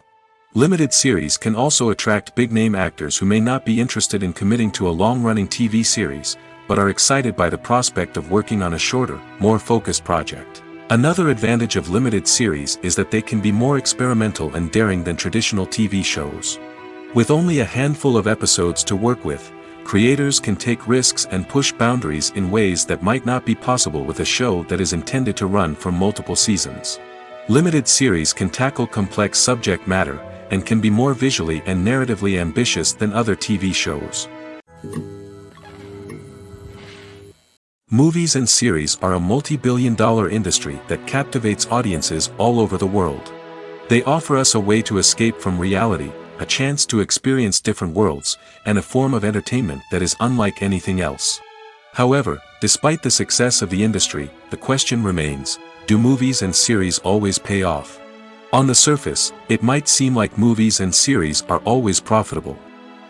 Limited series can also attract big-name actors who may not be interested in committing to a long-running TV series, but are excited by the prospect of working on a shorter, more focused project. Another advantage of limited series is that they can be more experimental and daring than traditional TV shows. With only a handful of episodes to work with, creators can take risks and push boundaries in ways that might not be possible with a show that is intended to run for multiple seasons. Limited series can tackle complex subject matter, and can be more visually and narratively ambitious than other TV shows. Movies and series are a multi-billion-dollar industry that captivates audiences all over the world. They offer us a way to escape from reality, a chance to experience different worlds, and a form of entertainment that is unlike anything else. However, despite the success of the industry, the question remains, do movies and series always pay off? On the surface, it might seem like movies and series are always profitable.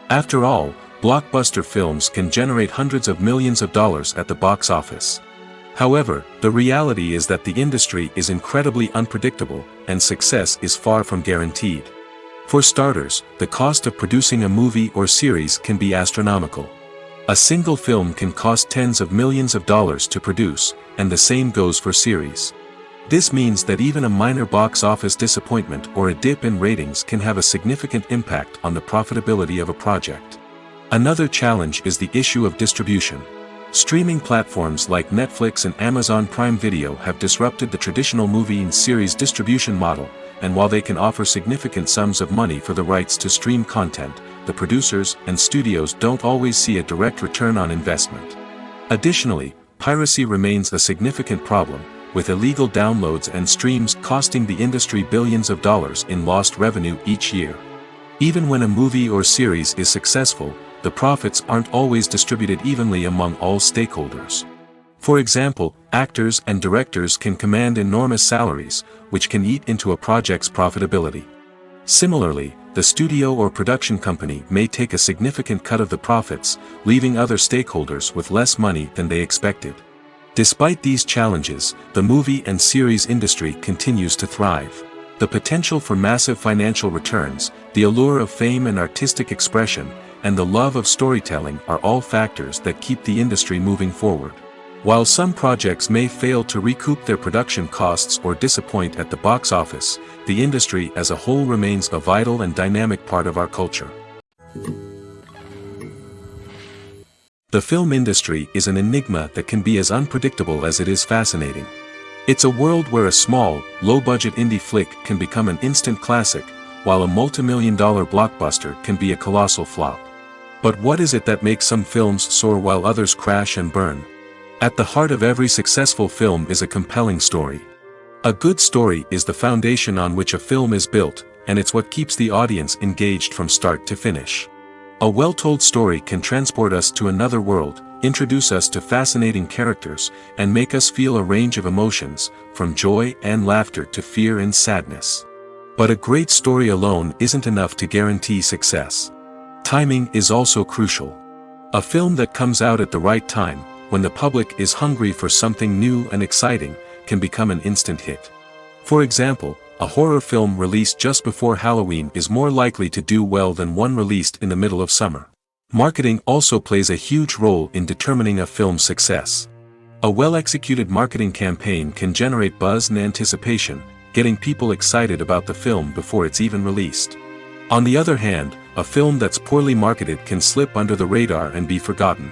After all, blockbuster films can generate hundreds of millions of dollars at the box office. However, the reality is that the industry is incredibly unpredictable, and success is far from guaranteed. For starters, the cost of producing a movie or series can be astronomical. A single film can cost tens of millions of dollars to produce, and the same goes for series. This means that even a minor box office disappointment or a dip in ratings can have a significant impact on the profitability of a project. Another challenge is the issue of distribution. Streaming platforms like Netflix and Amazon Prime Video have disrupted the traditional movie and series distribution model, and while they can offer significant sums of money for the rights to stream content, the producers and studios don't always see a direct return on investment. Additionally, piracy remains a significant problem, with illegal downloads and streams costing the industry billions of dollars in lost revenue each year. Even when a movie or series is successful, the profits aren't always distributed evenly among all stakeholders. For example, actors and directors can command enormous salaries, which can eat into a project's profitability. Similarly, the studio or production company may take a significant cut of the profits, leaving other stakeholders with less money than they expected. Despite these challenges, the movie and series industry continues to thrive. The potential for massive financial returns, the allure of fame and artistic expression, and the love of storytelling are all factors that keep the industry moving forward. While some projects may fail to recoup their production costs or disappoint at the box office, the industry as a whole remains a vital and dynamic part of our culture. The film industry is an enigma that can be as unpredictable as it is fascinating. It's a world where a small, low-budget indie flick can become an instant classic, while a multi-million-dollar blockbuster can be a colossal flop. But what is it that makes some films soar while others crash and burn? At the heart of every successful film is a compelling story. A good story is the foundation on which a film is built, and it's what keeps the audience engaged from start to finish. A well-told story can transport us to another world, introduce us to fascinating characters, and make us feel a range of emotions, from joy and laughter to fear and sadness. But a great story alone isn't enough to guarantee success. Timing is also crucial. A film that comes out at the right time, when the public is hungry for something new and exciting, can become an instant hit. For example, a horror film released just before Halloween is more likely to do well than one released in the middle of summer. Marketing also plays a huge role in determining a film's success. A well-executed marketing campaign can generate buzz and anticipation, getting people excited about the film before it's even released. On the other hand, a film that's poorly marketed can slip under the radar and be forgotten.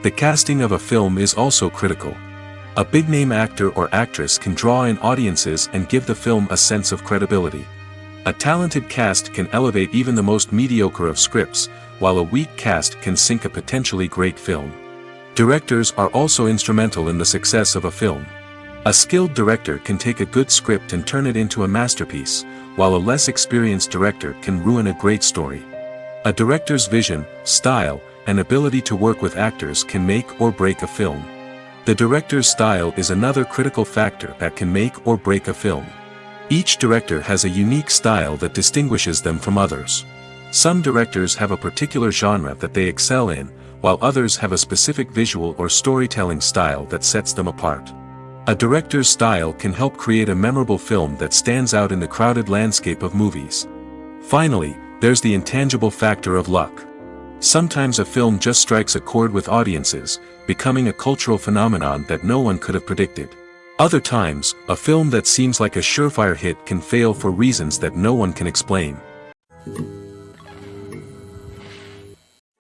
The casting of a film is also critical. A big-name actor or actress can draw in audiences and give the film a sense of credibility. A talented cast can elevate even the most mediocre of scripts, while a weak cast can sink a potentially great film. Directors are also instrumental in the success of a film. A skilled director can take a good script and turn it into a masterpiece, while a less experienced director can ruin a great story. A director's vision, style, and ability to work with actors can make or break a film. The director's style is another critical factor that can make or break a film. Each director has a unique style that distinguishes them from others. Some directors have a particular genre that they excel in, while others have a specific visual or storytelling style that sets them apart. A director's style can help create a memorable film that stands out in the crowded landscape of movies. Finally, there's the intangible factor of luck. Sometimes a film just strikes a chord with audiences, becoming a cultural phenomenon that no one could have predicted. Other times, a film that seems like a surefire hit can fail for reasons that no one can explain.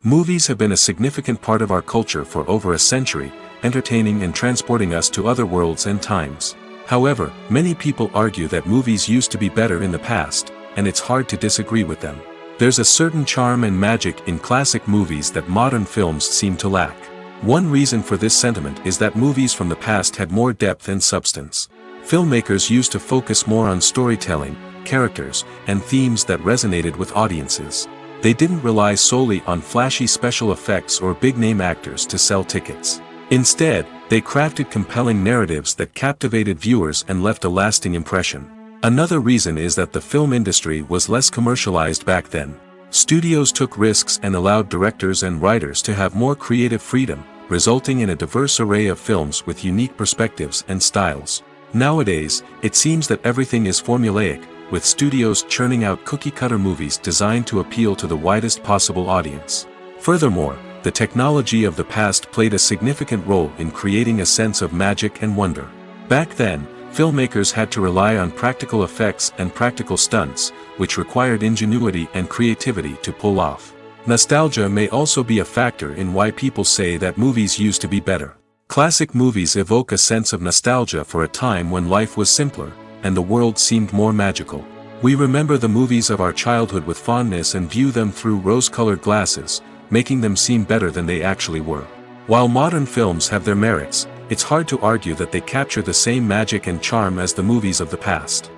Movies have been a significant part of our culture for over a century, entertaining and transporting us to other worlds and times. However, many people argue that movies used to be better in the past, and it's hard to disagree with them. There's a certain charm and magic in classic movies that modern films seem to lack. One reason for this sentiment is that movies from the past had more depth and substance. Filmmakers used to focus more on storytelling, characters, and themes that resonated with audiences. They didn't rely solely on flashy special effects or big-name actors to sell tickets. Instead, they crafted compelling narratives that captivated viewers and left a lasting impression. Another reason is that the film industry was less commercialized back then. Studios took risks and allowed directors and writers to have more creative freedom, resulting in a diverse array of films with unique perspectives and styles. Nowadays, it seems that everything is formulaic, with studios churning out cookie-cutter movies designed to appeal to the widest possible audience. Furthermore, the technology of the past played a significant role in creating a sense of magic and wonder. Back then, filmmakers had to rely on practical effects and practical stunts, which required ingenuity and creativity to pull off. Nostalgia may also be a factor in why people say that movies used to be better. Classic movies evoke a sense of nostalgia for a time when life was simpler, and the world seemed more magical. We remember the movies of our childhood with fondness and view them through rose-colored glasses, making them seem better than they actually were. While modern films have their merits, it's hard to argue that they capture the same magic and charm as the movies of the past.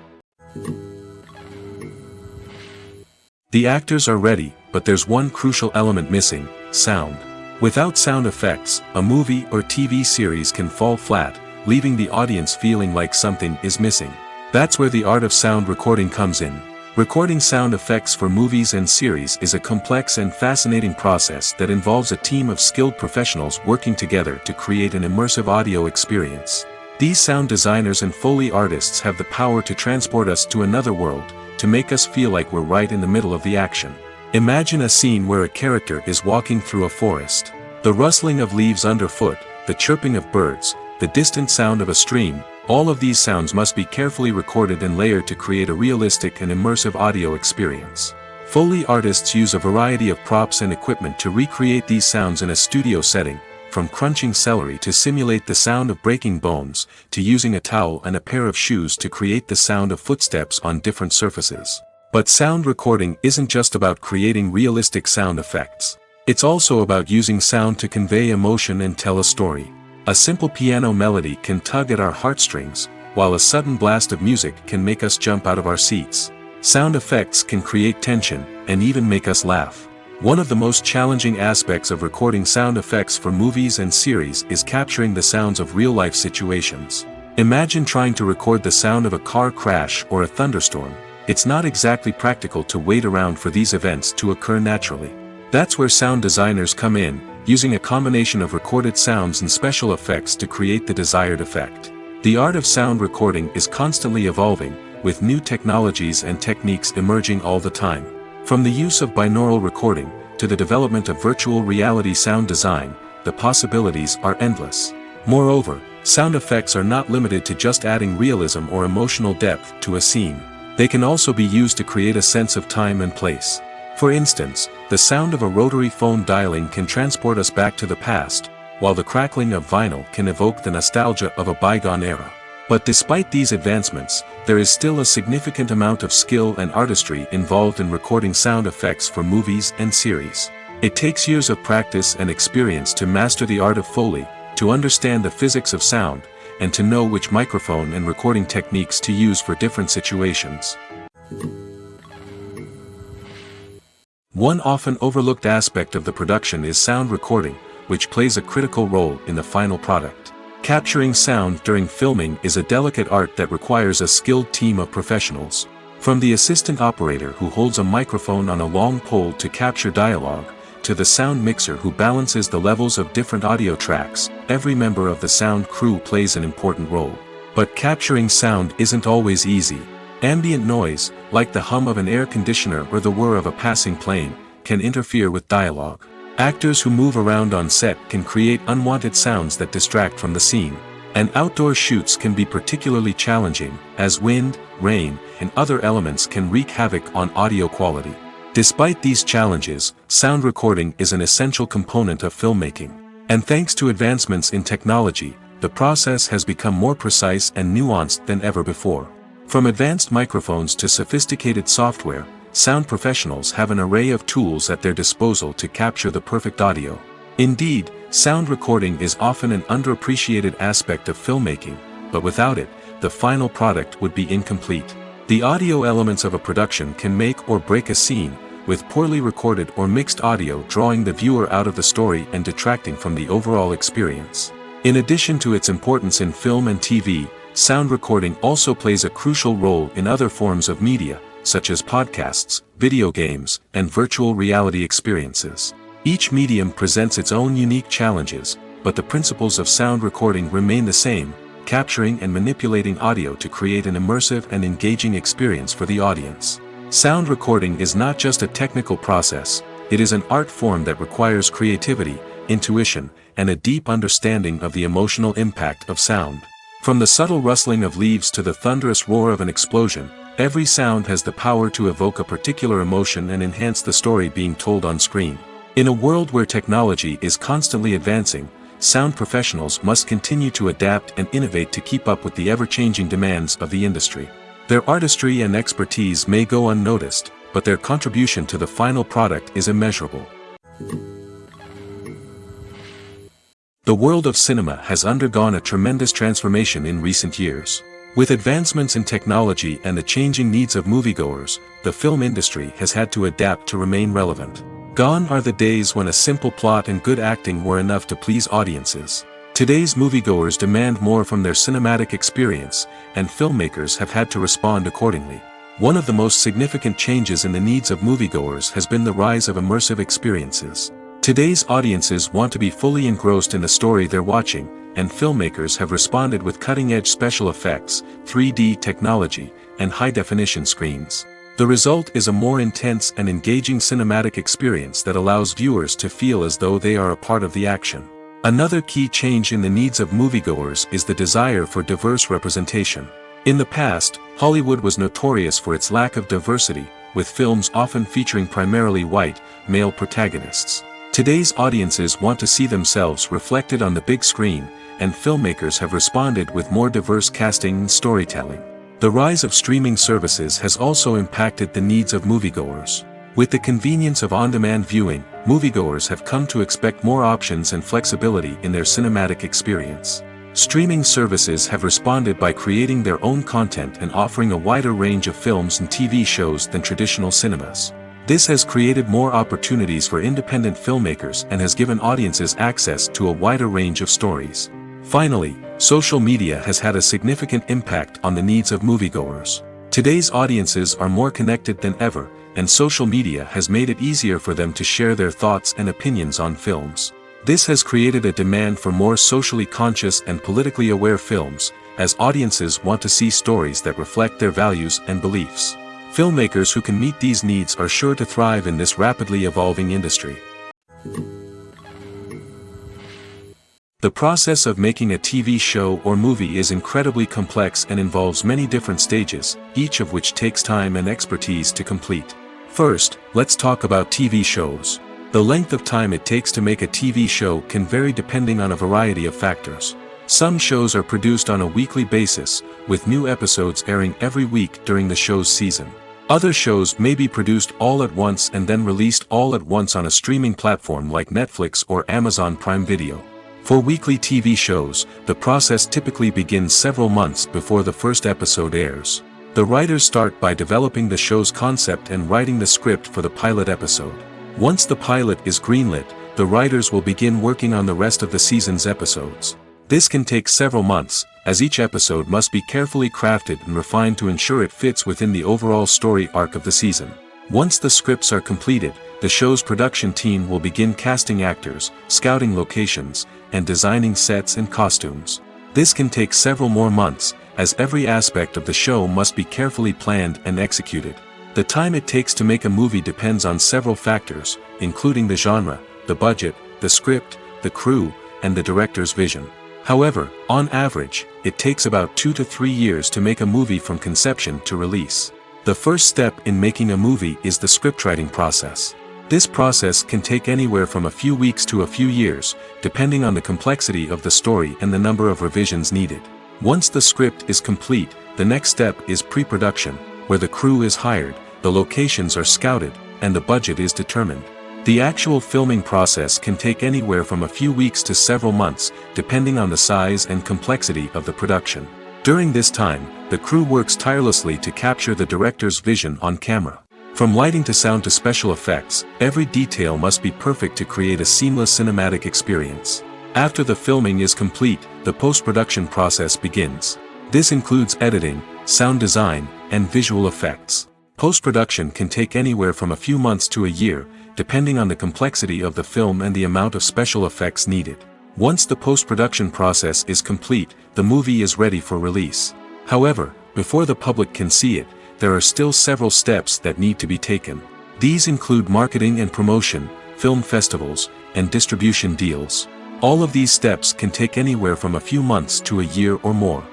The actors are ready, but there's one crucial element missing: sound. Without sound effects, a movie or TV series can fall flat, leaving the audience feeling like something is missing. That's where the art of sound recording comes in. Recording sound effects for movies and series is a complex and fascinating process that involves a team of skilled professionals working together to create an immersive audio experience. These sound designers and Foley artists have the power to transport us to another world, to make us feel like we're right in the middle of the action. Imagine a scene where a character is walking through a forest. The rustling of leaves underfoot, the chirping of birds, the distant sound of a stream, all of these sounds must be carefully recorded and layered to create a realistic and immersive audio experience. Foley artists use a variety of props and equipment to recreate these sounds in a studio setting, from crunching celery to simulate the sound of breaking bones, to using a towel and a pair of shoes to create the sound of footsteps on different surfaces. But sound recording isn't just about creating realistic sound effects. It's also about using sound to convey emotion and tell a story. A simple piano melody can tug at our heartstrings, while a sudden blast of music can make us jump out of our seats. Sound effects can create tension, and even make us laugh. One of the most challenging aspects of recording sound effects for movies and series is capturing the sounds of real-life situations. Imagine trying to record the sound of a car crash or a thunderstorm. It's not exactly practical to wait around for these events to occur naturally. That's where sound designers come in, using a combination of recorded sounds and special effects to create the desired effect. The art of sound recording is constantly evolving, with new technologies and techniques emerging all the time. From the use of binaural recording, to the development of virtual reality sound design, the possibilities are endless. Moreover, sound effects are not limited to just adding realism or emotional depth to a scene. They can also be used to create a sense of time and place. For instance, the sound of a rotary phone dialing can transport us back to the past, while the crackling of vinyl can evoke the nostalgia of a bygone era. But despite these advancements, there is still a significant amount of skill and artistry involved in recording sound effects for movies and series. It takes years of practice and experience to master the art of Foley, to understand the physics of sound, and to know which microphone and recording techniques to use for different situations. One often overlooked aspect of the production is sound recording, which plays a critical role in the final product. Capturing sound during filming is a delicate art that requires a skilled team of professionals. From the assistant operator who holds a microphone on a long pole to capture dialogue, to the sound mixer who balances the levels of different audio tracks, every member of the sound crew plays an important role. But capturing sound isn't always easy. Ambient noise, like the hum of an air conditioner or the whir of a passing plane, can interfere with dialogue. Actors who move around on set can create unwanted sounds that distract from the scene. And outdoor shoots can be particularly challenging, as wind, rain, and other elements can wreak havoc on audio quality. Despite these challenges, sound recording is an essential component of filmmaking. And thanks to advancements in technology, the process has become more precise and nuanced than ever before. From advanced microphones to sophisticated software, sound professionals have an array of tools at their disposal to capture the perfect audio. Indeed, sound recording is often an underappreciated aspect of filmmaking, but without it, the final product would be incomplete. The audio elements of a production can make or break a scene, with poorly recorded or mixed audio drawing the viewer out of the story and detracting from the overall experience. In addition to its importance in film and TV, sound recording also plays a crucial role in other forms of media, such as podcasts, video games, and virtual reality experiences. Each medium presents its own unique challenges, but the principles of sound recording remain the same: capturing and manipulating audio to create an immersive and engaging experience for the audience. Sound recording is not just a technical process, it is an art form that requires creativity, intuition, and a deep understanding of the emotional impact of sound. From the subtle rustling of leaves to the thunderous roar of an explosion, every sound has the power to evoke a particular emotion and enhance the story being told on screen. In a world where technology is constantly advancing, sound professionals must continue to adapt and innovate to keep up with the ever-changing demands of the industry. Their artistry and expertise may go unnoticed, but their contribution to the final product is immeasurable. The world of cinema has undergone a tremendous transformation in recent years. With advancements in technology and the changing needs of moviegoers, the film industry has had to adapt to remain relevant. Gone are the days when a simple plot and good acting were enough to please audiences. Today's moviegoers demand more from their cinematic experience, and filmmakers have had to respond accordingly. One of the most significant changes in the needs of moviegoers has been the rise of immersive experiences. Today's audiences want to be fully engrossed in the story they're watching, and filmmakers have responded with cutting-edge special effects, 3D technology, and high-definition screens. The result is a more intense and engaging cinematic experience that allows viewers to feel as though they are a part of the action. Another key change in the needs of moviegoers is the desire for diverse representation. In the past, Hollywood was notorious for its lack of diversity, with films often featuring primarily white, male protagonists. Today's audiences want to see themselves reflected on the big screen, and filmmakers have responded with more diverse casting and storytelling. The rise of streaming services has also impacted the needs of moviegoers. With the convenience of on-demand viewing, moviegoers have come to expect more options and flexibility in their cinematic experience. Streaming services have responded by creating their own content and offering a wider range of films and TV shows than traditional cinemas. This has created more opportunities for independent filmmakers and has given audiences access to a wider range of stories. Finally, social media has had a significant impact on the needs of moviegoers. Today's audiences are more connected than ever, and social media has made it easier for them to share their thoughts and opinions on films. This has created a demand for more socially conscious and politically aware films, as audiences want to see stories that reflect their values and beliefs. Filmmakers who can meet these needs are sure to thrive in this rapidly evolving industry. The process of making a TV show or movie is incredibly complex and involves many different stages, each of which takes time and expertise to complete. First, let's talk about TV shows. The length of time it takes to make a TV show can vary depending on a variety of factors. Some shows are produced on a weekly basis, with new episodes airing every week during the show's season. Other shows may be produced all at once and then released all at once on a streaming platform like Netflix or Amazon Prime Video. For weekly TV shows, the process typically begins several months before the first episode airs. The writers start by developing the show's concept and writing the script for the pilot episode. Once the pilot is greenlit, the writers will begin working on the rest of the season's episodes. This can take several months, as each episode must be carefully crafted and refined to ensure it fits within the overall story arc of the season. Once the scripts are completed, the show's production team will begin casting actors, scouting locations, and designing sets and costumes. This can take several more months, as every aspect of the show must be carefully planned and executed. The time it takes to make a movie depends on several factors, including the genre, the budget, the script, the crew, and the director's vision. However, on average, it takes about 2 to 3 years to make a movie from conception to release. The first step in making a movie is the scriptwriting process. This process can take anywhere from a few weeks to a few years, depending on the complexity of the story and the number of revisions needed. Once the script is complete, the next step is pre-production, where the crew is hired, the locations are scouted, and the budget is determined. The actual filming process can take anywhere from a few weeks to several months, depending on the size and complexity of the production. During this time, the crew works tirelessly to capture the director's vision on camera. From lighting to sound to special effects, every detail must be perfect to create a seamless cinematic experience. After the filming is complete, the post-production process begins. This includes editing, sound design, and visual effects. Post-production can take anywhere from a few months to a year, depending on the complexity of the film and the amount of special effects needed. Once the post-production process is complete, the movie is ready for release. However, before the public can see it, there are still several steps that need to be taken. These include marketing and promotion, film festivals, and distribution deals. All of these steps can take anywhere from a few months to a year or more.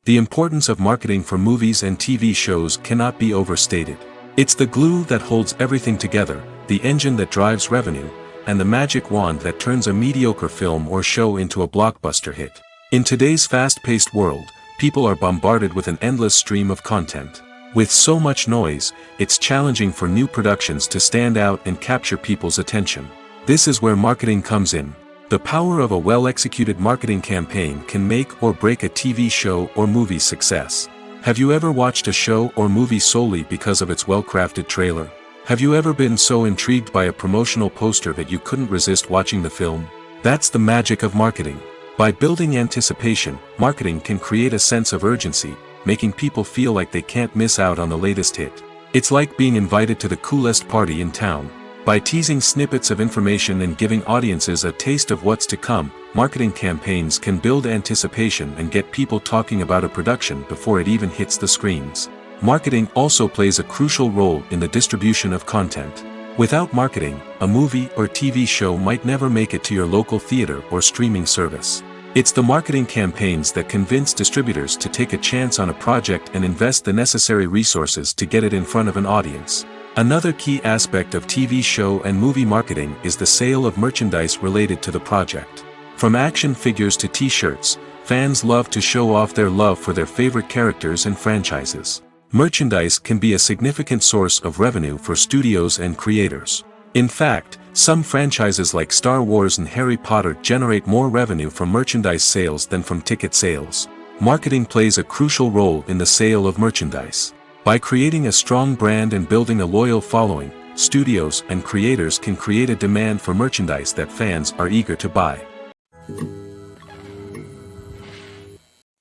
The importance of marketing for movies and TV shows cannot be overstated. It's the glue that holds everything together, the engine that drives revenue, and the magic wand that turns a mediocre film or show into a blockbuster hit. In today's fast-paced world, people are bombarded with an endless stream of content. With so much noise, it's challenging for new productions to stand out and capture people's attention. This is where marketing comes in. The power of a well-executed marketing campaign can make or break a TV show or movie's success. Have you ever watched a show or movie solely because of its well-crafted trailer? Have you ever been so intrigued by a promotional poster that you couldn't resist watching the film? That's the magic of marketing. By building anticipation, marketing can create a sense of urgency, making people feel like they can't miss out on the latest hit. It's like being invited to the coolest party in town. By teasing snippets of information and giving audiences a taste of what's to come, marketing campaigns can build anticipation and get people talking about a production before it even hits the screens. Marketing also plays a crucial role in the distribution of content. Without marketing, a movie or TV show might never make it to your local theater or streaming service. It's the marketing campaigns that convince distributors to take a chance on a project and invest the necessary resources to get it in front of an audience. Another key aspect of TV show and movie marketing is the sale of merchandise related to the project. From action figures to t-shirts, fans love to show off their love for their favorite characters and franchises. Merchandise can be a significant source of revenue for studios and creators. In fact, some franchises like Star Wars and Harry Potter generate more revenue from merchandise sales than from ticket sales. Marketing plays a crucial role in the sale of merchandise. By creating a strong brand and building a loyal following, studios and creators can create a demand for merchandise that fans are eager to buy.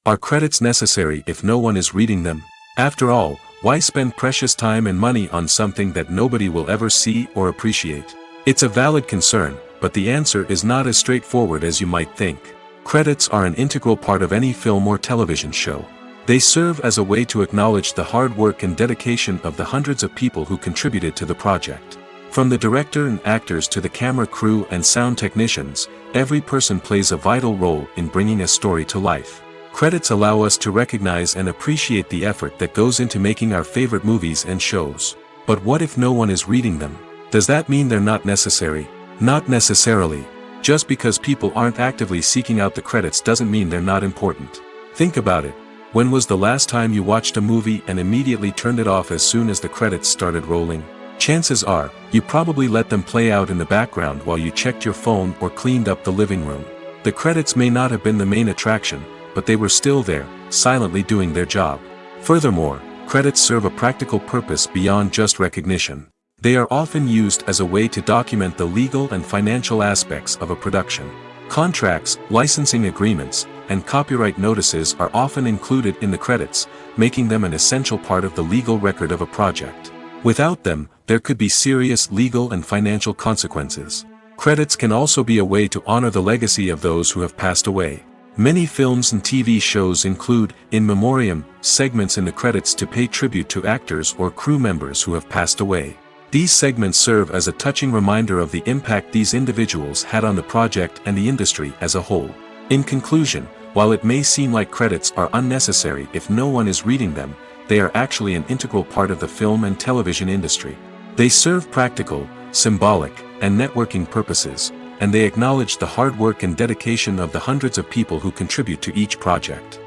Are credits necessary if no one is reading them? After all, why spend precious time and money on something that nobody will ever see or appreciate? It's a valid concern, but the answer is not as straightforward as you might think. Credits are an integral part of any film or television show. They serve as a way to acknowledge the hard work and dedication of the hundreds of people who contributed to the project. From the director and actors to the camera crew and sound technicians, every person plays a vital role in bringing a story to life. Credits allow us to recognize and appreciate the effort that goes into making our favorite movies and shows. But what if no one is reading them? Does that mean they're not necessary? Not necessarily. Just because people aren't actively seeking out the credits doesn't mean they're not important. Think about it. When was the last time you watched a movie and immediately turned it off as soon as the credits started rolling? Chances are, you probably let them play out in the background while you checked your phone or cleaned up the living room. The credits may not have been the main attraction, but they were still there, silently doing their job. Furthermore, credits serve a practical purpose beyond just recognition. They are often used as a way to document the legal and financial aspects of a production. Contracts, licensing agreements, and copyright notices are often included in the credits, making them an essential part of the legal record of a project. Without them, there could be serious legal and financial consequences. Credits can also be a way to honor the legacy of those who have passed away. Many films and TV shows include, in memoriam, segments in the credits to pay tribute to actors or crew members who have passed away. These segments serve as a touching reminder of the impact these individuals had on the project and the industry as a whole. In conclusion, while it may seem like credits are unnecessary if no one is reading them, they are actually an integral part of the film and television industry. They serve practical, symbolic, and networking purposes, and they acknowledge the hard work and dedication of the hundreds of people who contribute to each project.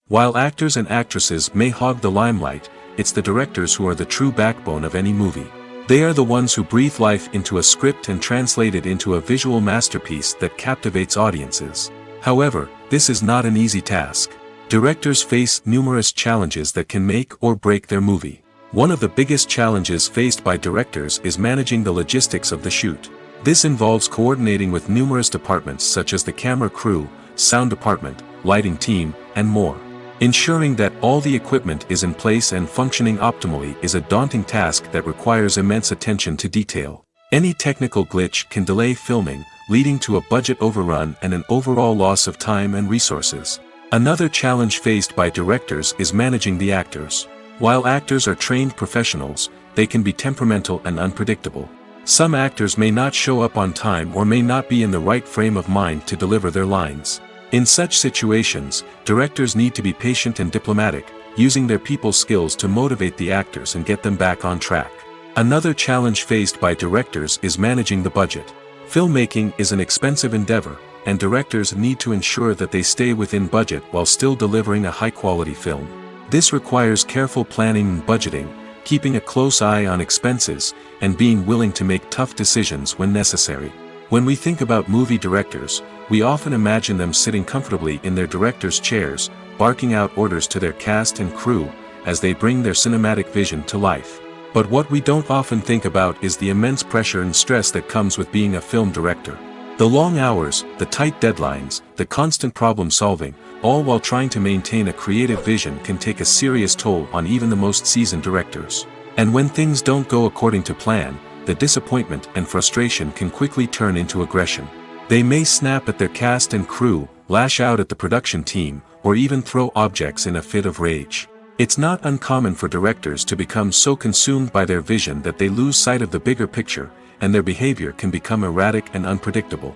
While actors and actresses may hog the limelight, it's the directors who are the true backbone of any movie. They are the ones who breathe life into a script and translate it into a visual masterpiece that captivates audiences. However, this is not an easy task. Directors face numerous challenges that can make or break their movie. One of the biggest challenges faced by directors is managing the logistics of the shoot. This involves coordinating with numerous departments such as the camera crew, sound department, lighting team, and more. Ensuring that all the equipment is in place and functioning optimally is a daunting task that requires immense attention to detail. Any technical glitch can delay filming, leading to a budget overrun and an overall loss of time and resources. Another challenge faced by directors is managing the actors. While actors are trained professionals, they can be temperamental and unpredictable. Some actors may not show up on time or may not be in the right frame of mind to deliver their lines. In such situations, directors need to be patient and diplomatic, using their people skills to motivate the actors and get them back on track. Another challenge faced by directors is managing the budget. Filmmaking is an expensive endeavor, and directors need to ensure that they stay within budget while still delivering a high-quality film. This requires careful planning and budgeting, keeping a close eye on expenses, and being willing to make tough decisions when necessary. When we think about movie directors, we often imagine them sitting comfortably in their director's chairs, barking out orders to their cast and crew, as they bring their cinematic vision to life. But what we don't often think about is the immense pressure and stress that comes with being a film director. The long hours, the tight deadlines, the constant problem solving, all while trying to maintain a creative vision can take a serious toll on even the most seasoned directors. And when things don't go according to plan, the disappointment and frustration can quickly turn into aggression. They may snap at their cast and crew, lash out at the production team, or even throw objects in a fit of rage. It's not uncommon for directors to become so consumed by their vision that they lose sight of the bigger picture, and their behavior can become erratic and unpredictable.